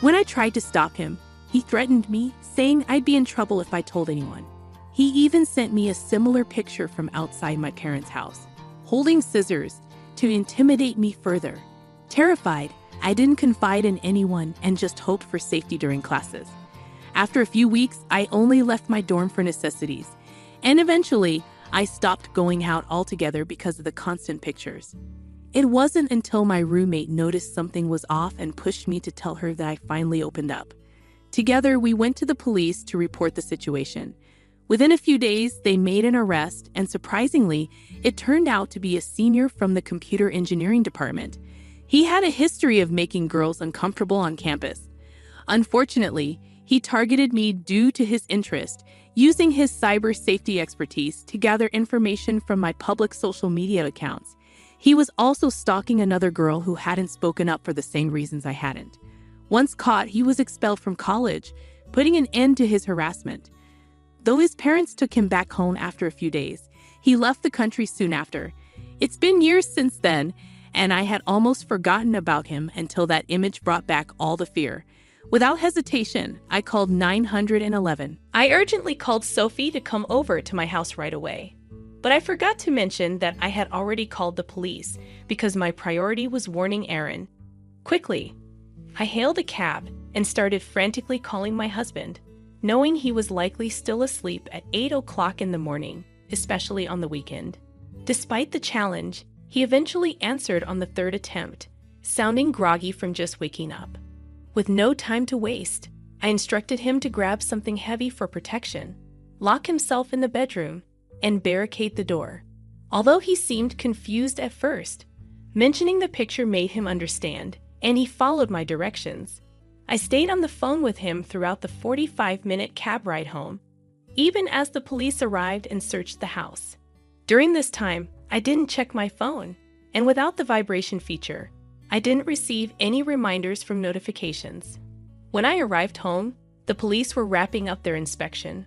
When I tried to stop him, he threatened me, saying I'd be in trouble if I told anyone. He even sent me a similar picture from outside my parents' house, holding scissors, to intimidate me further. Terrified, I didn't confide in anyone and just hoped for safety during classes. After a few weeks, I only left my dorm for necessities, and eventually, I stopped going out altogether because of the constant pictures. It wasn't until my roommate noticed something was off and pushed me to tell her that I finally opened up. Together, we went to the police to report the situation. Within a few days, they made an arrest, and surprisingly, it turned out to be a senior from the computer engineering department. He had a history of making girls uncomfortable on campus. Unfortunately, he targeted me due to his interest, using his cyber safety expertise to gather information from my public social media accounts. He was also stalking another girl who hadn't spoken up for the same reasons I hadn't. Once caught, he was expelled from college, putting an end to his harassment. Though his parents took him back home after a few days, he left the country soon after. It's been years since then, and I had almost forgotten about him until that image brought back all the fear. Without hesitation, I called 911. I urgently called Sophie to come over to my house right away. But I forgot to mention that I had already called the police because my priority was warning Aaron. Quickly, I hailed a cab and started frantically calling my husband, knowing he was likely still asleep at 8 o'clock in the morning, especially on the weekend. Despite the challenge, he eventually answered on the third attempt, sounding groggy from just waking up. With no time to waste, I instructed him to grab something heavy for protection, lock himself in the bedroom, and barricade the door. Although he seemed confused at first, mentioning the picture made him understand, and he followed my directions. I stayed on the phone with him throughout the 45-minute cab ride home, even as the police arrived and searched the house. During this time, I didn't check my phone, and without the vibration feature, I didn't receive any reminders from notifications. When I arrived home, the police were wrapping up their inspection,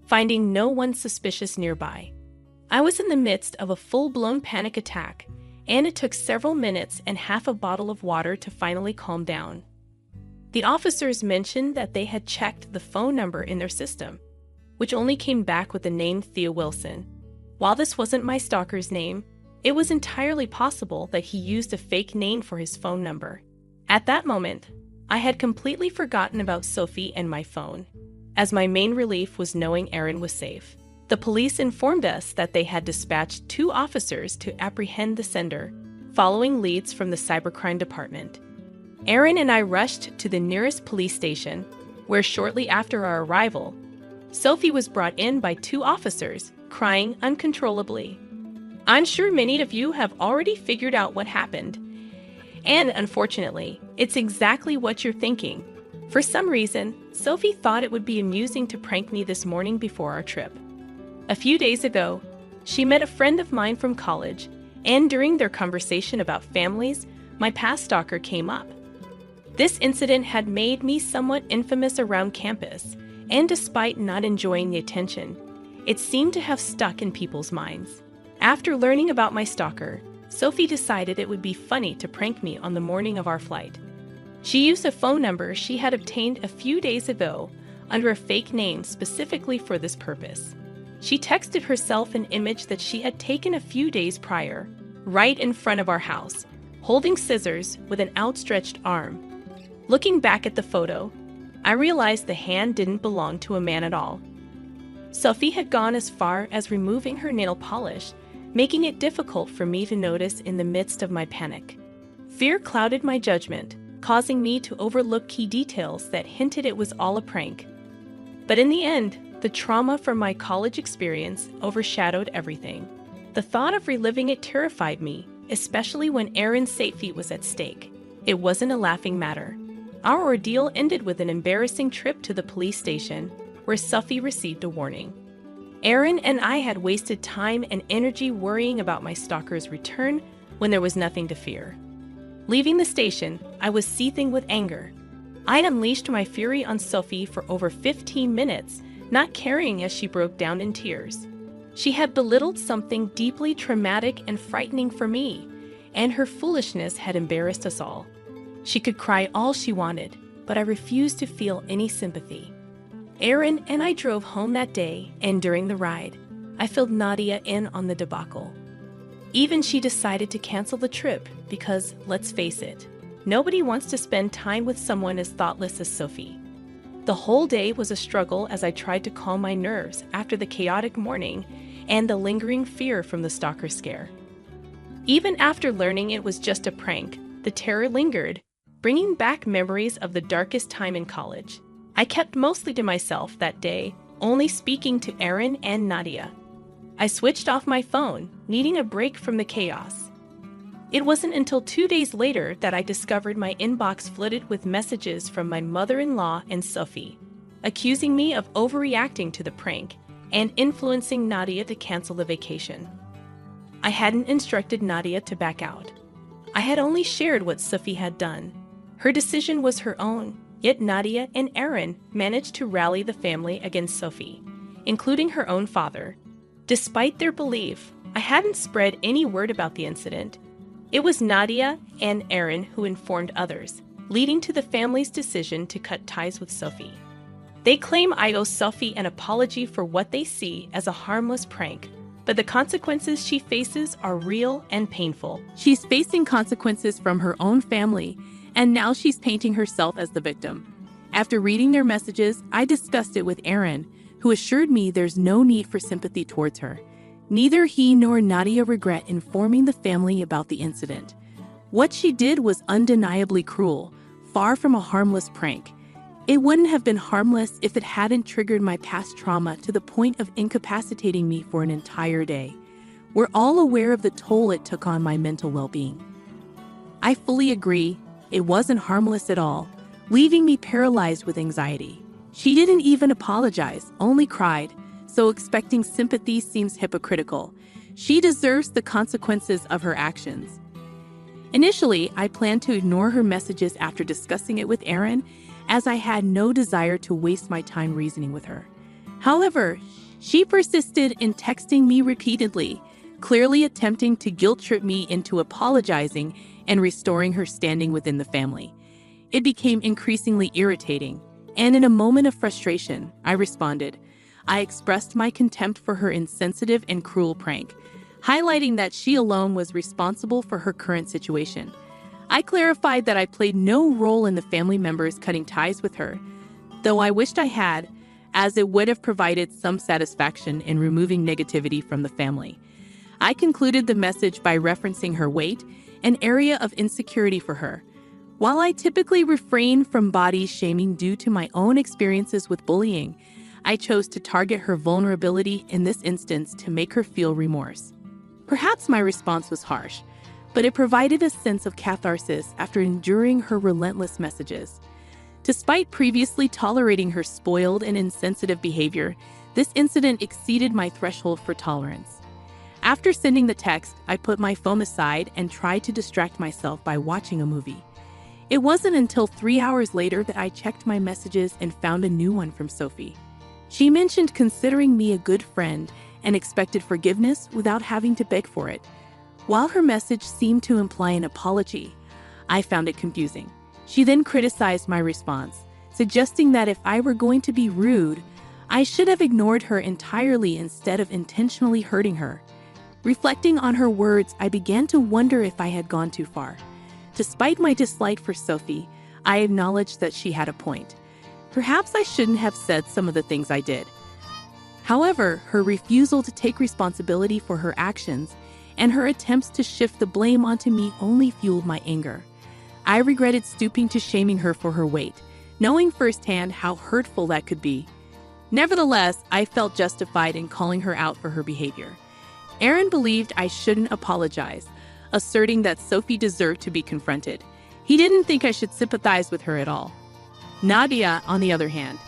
finding no one suspicious nearby. I was in the midst of a full-blown panic attack, and it took several minutes and half a bottle of water to finally calm down. The officers mentioned that they had checked the phone number in their system, which only came back with the name Thea Wilson. While this wasn't my stalker's name, it was entirely possible that he used a fake name for his phone number. At that moment, I had completely forgotten about Sophie and my phone, as my main relief was knowing Aaron was safe. The police informed us that they had dispatched 2 officers to apprehend the sender, following leads from the cybercrime department. Aaron and I rushed to the nearest police station, where shortly after our arrival, Sophie was brought in by 2 officers, crying uncontrollably. I'm sure many of you have already figured out what happened. And unfortunately, it's exactly what you're thinking. For some reason, Sophie thought it would be amusing to prank me this morning before our trip. A few days ago, she met a friend of mine from college, and during their conversation about families, my past stalker came up. This incident had made me somewhat infamous around campus, and despite not enjoying the attention, it seemed to have stuck in people's minds. After learning about my stalker, Sophie decided it would be funny to prank me on the morning of our flight. She used a phone number she had obtained a few days ago under a fake name specifically for this purpose. She texted herself an image that she had taken a few days prior, right in front of our house, holding scissors with an outstretched arm. Looking back at the photo, I realized the hand didn't belong to a man at all. Sophie had gone as far as removing her nail polish, making it difficult for me to notice in the midst of my panic. Fear clouded my judgment, causing me to overlook key details that hinted it was all a prank. But in the end, the trauma from my college experience overshadowed everything. The thought of reliving it terrified me, especially when Aaron's safety was at stake. It wasn't a laughing matter. Our ordeal ended with an embarrassing trip to the police station, where Sophie received a warning. Aaron and I had wasted time and energy worrying about my stalker's return when there was nothing to fear. Leaving the station, I was seething with anger. I'd unleashed my fury on Sophie for over 15 minutes, not caring as she broke down in tears. She had belittled something deeply traumatic and frightening for me, and her foolishness had embarrassed us all. She could cry all she wanted, but I refused to feel any sympathy. Aaron and I drove home that day, and during the ride, I filled Nadia in on the debacle. Even she decided to cancel the trip because, let's face it, nobody wants to spend time with someone as thoughtless as Sophie. The whole day was a struggle as I tried to calm my nerves after the chaotic morning and the lingering fear from the stalker scare. Even after learning it was just a prank, the terror lingered, bringing back memories of the darkest time in college. I kept mostly to myself that day, only speaking to Aaron and Nadia. I switched off my phone, needing a break from the chaos. It wasn't until 2 days later that I discovered my inbox flooded with messages from my mother-in-law and Sophie, accusing me of overreacting to the prank and influencing Nadia to cancel the vacation. I hadn't instructed Nadia to back out. I had only shared what Sophie had done. Her decision was her own, yet Nadia and Aaron managed to rally the family against Sophie, including her own father. Despite their belief, I hadn't spread any word about the incident. It was Nadia and Aaron who informed others, leading to the family's decision to cut ties with Sophie. They claim I owe Sophie an apology for what they see as a harmless prank, but the consequences she faces are real and painful. She's facing consequences from her own family, and now she's painting herself as the victim. After reading their messages, I discussed it with Aaron, who assured me there's no need for sympathy towards her. Neither he nor Nadia regret informing the family about the incident. What she did was undeniably cruel, far from a harmless prank. It wouldn't have been harmless if it hadn't triggered my past trauma to the point of incapacitating me for an entire day. We're all aware of the toll it took on my mental well-being. I fully agree, it wasn't harmless at all, leaving me paralyzed with anxiety. She didn't even apologize, only cried, so expecting sympathy seems hypocritical. She deserves the consequences of her actions. Initially, I planned to ignore her messages after discussing it with Aaron, as I had no desire to waste my time reasoning with her. However, she persisted in texting me repeatedly, clearly attempting to guilt-trip me into apologizing and restoring her standing within the family. It became increasingly irritating, and in a moment of frustration, I responded. I expressed my contempt for her insensitive and cruel prank, highlighting that she alone was responsible for her current situation. I clarified that I played no role in the family members cutting ties with her, though I wished I had, as it would have provided some satisfaction in removing negativity from the family. I concluded the message by referencing her weight, an area of insecurity for her. While I typically refrain from body shaming due to my own experiences with bullying, I chose to target her vulnerability in this instance to make her feel remorse. Perhaps my response was harsh, but it provided a sense of catharsis after enduring her relentless messages. Despite previously tolerating her spoiled and insensitive behavior, this incident exceeded my threshold for tolerance. After sending the text, I put my phone aside and tried to distract myself by watching a movie. It wasn't until 3 hours later that I checked my messages and found a new one from Sophie. She mentioned considering me a good friend and expected forgiveness without having to beg for it. While her message seemed to imply an apology, I found it confusing. She then criticized my response, suggesting that if I were going to be rude, I should have ignored her entirely instead of intentionally hurting her. Reflecting on her words, I began to wonder if I had gone too far. Despite my dislike for Sophie, I acknowledged that she had a point. Perhaps I shouldn't have said some of the things I did. However, her refusal to take responsibility for her actions and her attempts to shift the blame onto me only fueled my anger. I regretted stooping to shaming her for her weight, knowing firsthand how hurtful that could be. Nevertheless, I felt justified in calling her out for her behavior. Aaron believed I shouldn't apologize, asserting that Sophie deserved to be confronted. He didn't think I should sympathize with her at all. Nadia, on the other hand,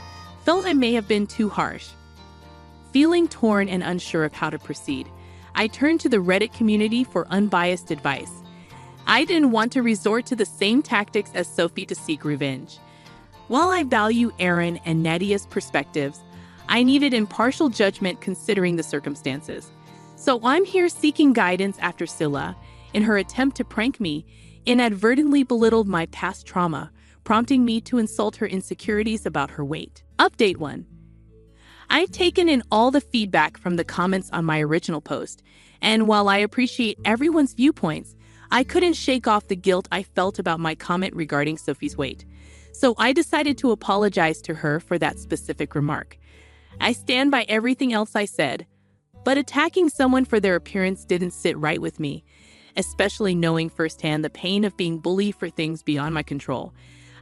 felt I may have been too harsh. Feeling torn and unsure of how to proceed, I turned to the Reddit community for unbiased advice. I didn't want to resort to the same tactics as Sophie to seek revenge. While I value Aaron and Nadia's perspectives, I needed impartial judgment considering the circumstances. So I'm here seeking guidance after Scylla, in her attempt to prank me, inadvertently belittled my past trauma, prompting me to insult her insecurities about her weight. Update 1. I've taken in all the feedback from the comments on my original post, and while I appreciate everyone's viewpoints, I couldn't shake off the guilt I felt about my comment regarding Sophie's weight. So I decided to apologize to her for that specific remark. I stand by everything else I said, but attacking someone for their appearance didn't sit right with me, especially knowing firsthand the pain of being bullied for things beyond my control.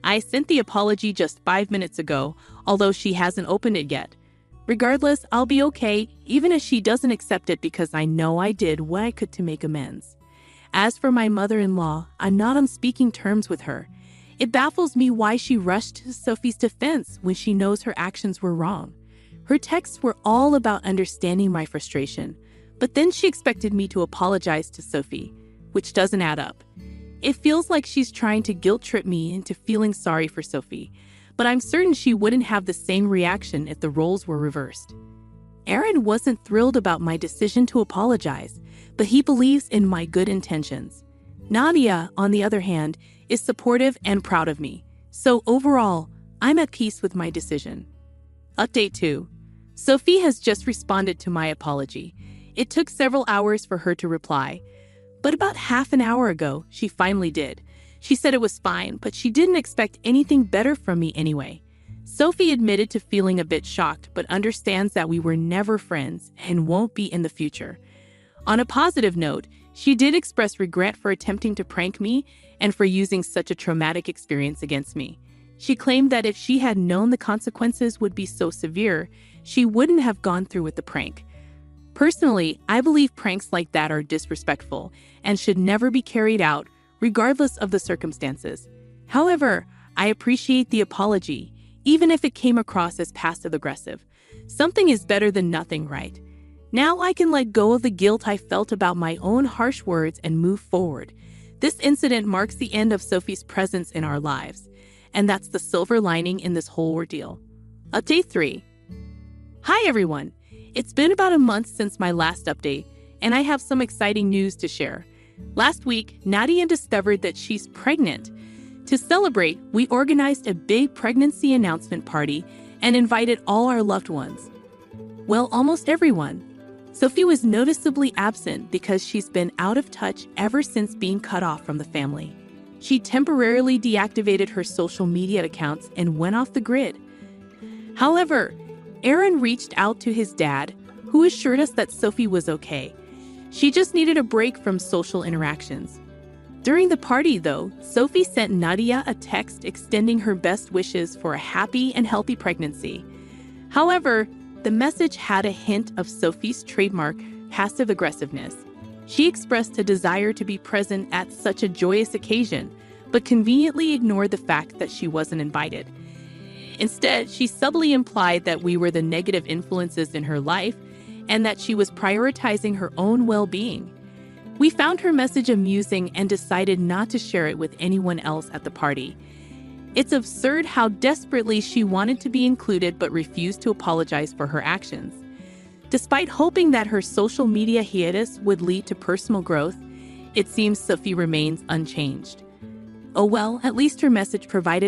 I sent the apology just 5 minutes ago, although she hasn't opened it yet. Regardless, I'll be okay, even if she doesn't accept it, because I know I did what I could to make amends. As for my mother-in-law, I'm not on speaking terms with her. It baffles me why she rushed to Sophie's defense when she knows her actions were wrong. Her texts were all about understanding my frustration, but then she expected me to apologize to Sophie, which doesn't add up. It feels like she's trying to guilt-trip me into feeling sorry for Sophie, but I'm certain she wouldn't have the same reaction if the roles were reversed. Aaron wasn't thrilled about my decision to apologize, but he believes in my good intentions. Nadia, on the other hand, is supportive and proud of me, so overall, I'm at peace with my decision. Update 2. Sophie has just responded to my apology. It took several hours for her to reply, but about half an hour ago, she finally did. She said it was fine, but she didn't expect anything better from me anyway. Sophie admitted to feeling a bit shocked, but understands that we were never friends and won't be in the future. On a positive note, she did express regret for attempting to prank me and for using such a traumatic experience against me. She claimed that if she had known the consequences would be so severe, she wouldn't have gone through with the prank. Personally, I believe pranks like that are disrespectful and should never be carried out, regardless of the circumstances. However, I appreciate the apology, even if it came across as passive-aggressive. Something is better than nothing, right? Now I can let go of the guilt I felt about my own harsh words and move forward. This incident marks the end of Sophie's presence in our lives, and that's the silver lining in this whole ordeal. Update 3. Hi everyone! It's been about a month since my last update, and I have some exciting news to share. Last week, Nadia discovered that she's pregnant. To celebrate, we organized a big pregnancy announcement party and invited all our loved ones. Well, almost everyone. Sophie was noticeably absent because she's been out of touch ever since being cut off from the family. She temporarily deactivated her social media accounts and went off the grid. However, Aaron reached out to his dad, who assured us that Sophie was okay. She just needed a break from social interactions. During the party, though, Sophie sent Nadia a text extending her best wishes for a happy and healthy pregnancy. However, the message had a hint of Sophie's trademark passive-aggressiveness. She expressed a desire to be present at such a joyous occasion, but conveniently ignored the fact that she wasn't invited. Instead, she subtly implied that we were the negative influences in her life and that she was prioritizing her own well-being. We found her message amusing and decided not to share it with anyone else at the party. It's absurd how desperately she wanted to be included but refused to apologize for her actions. Despite hoping that her social media hiatus would lead to personal growth, it seems Sophie remains unchanged. Oh well, at least her message provided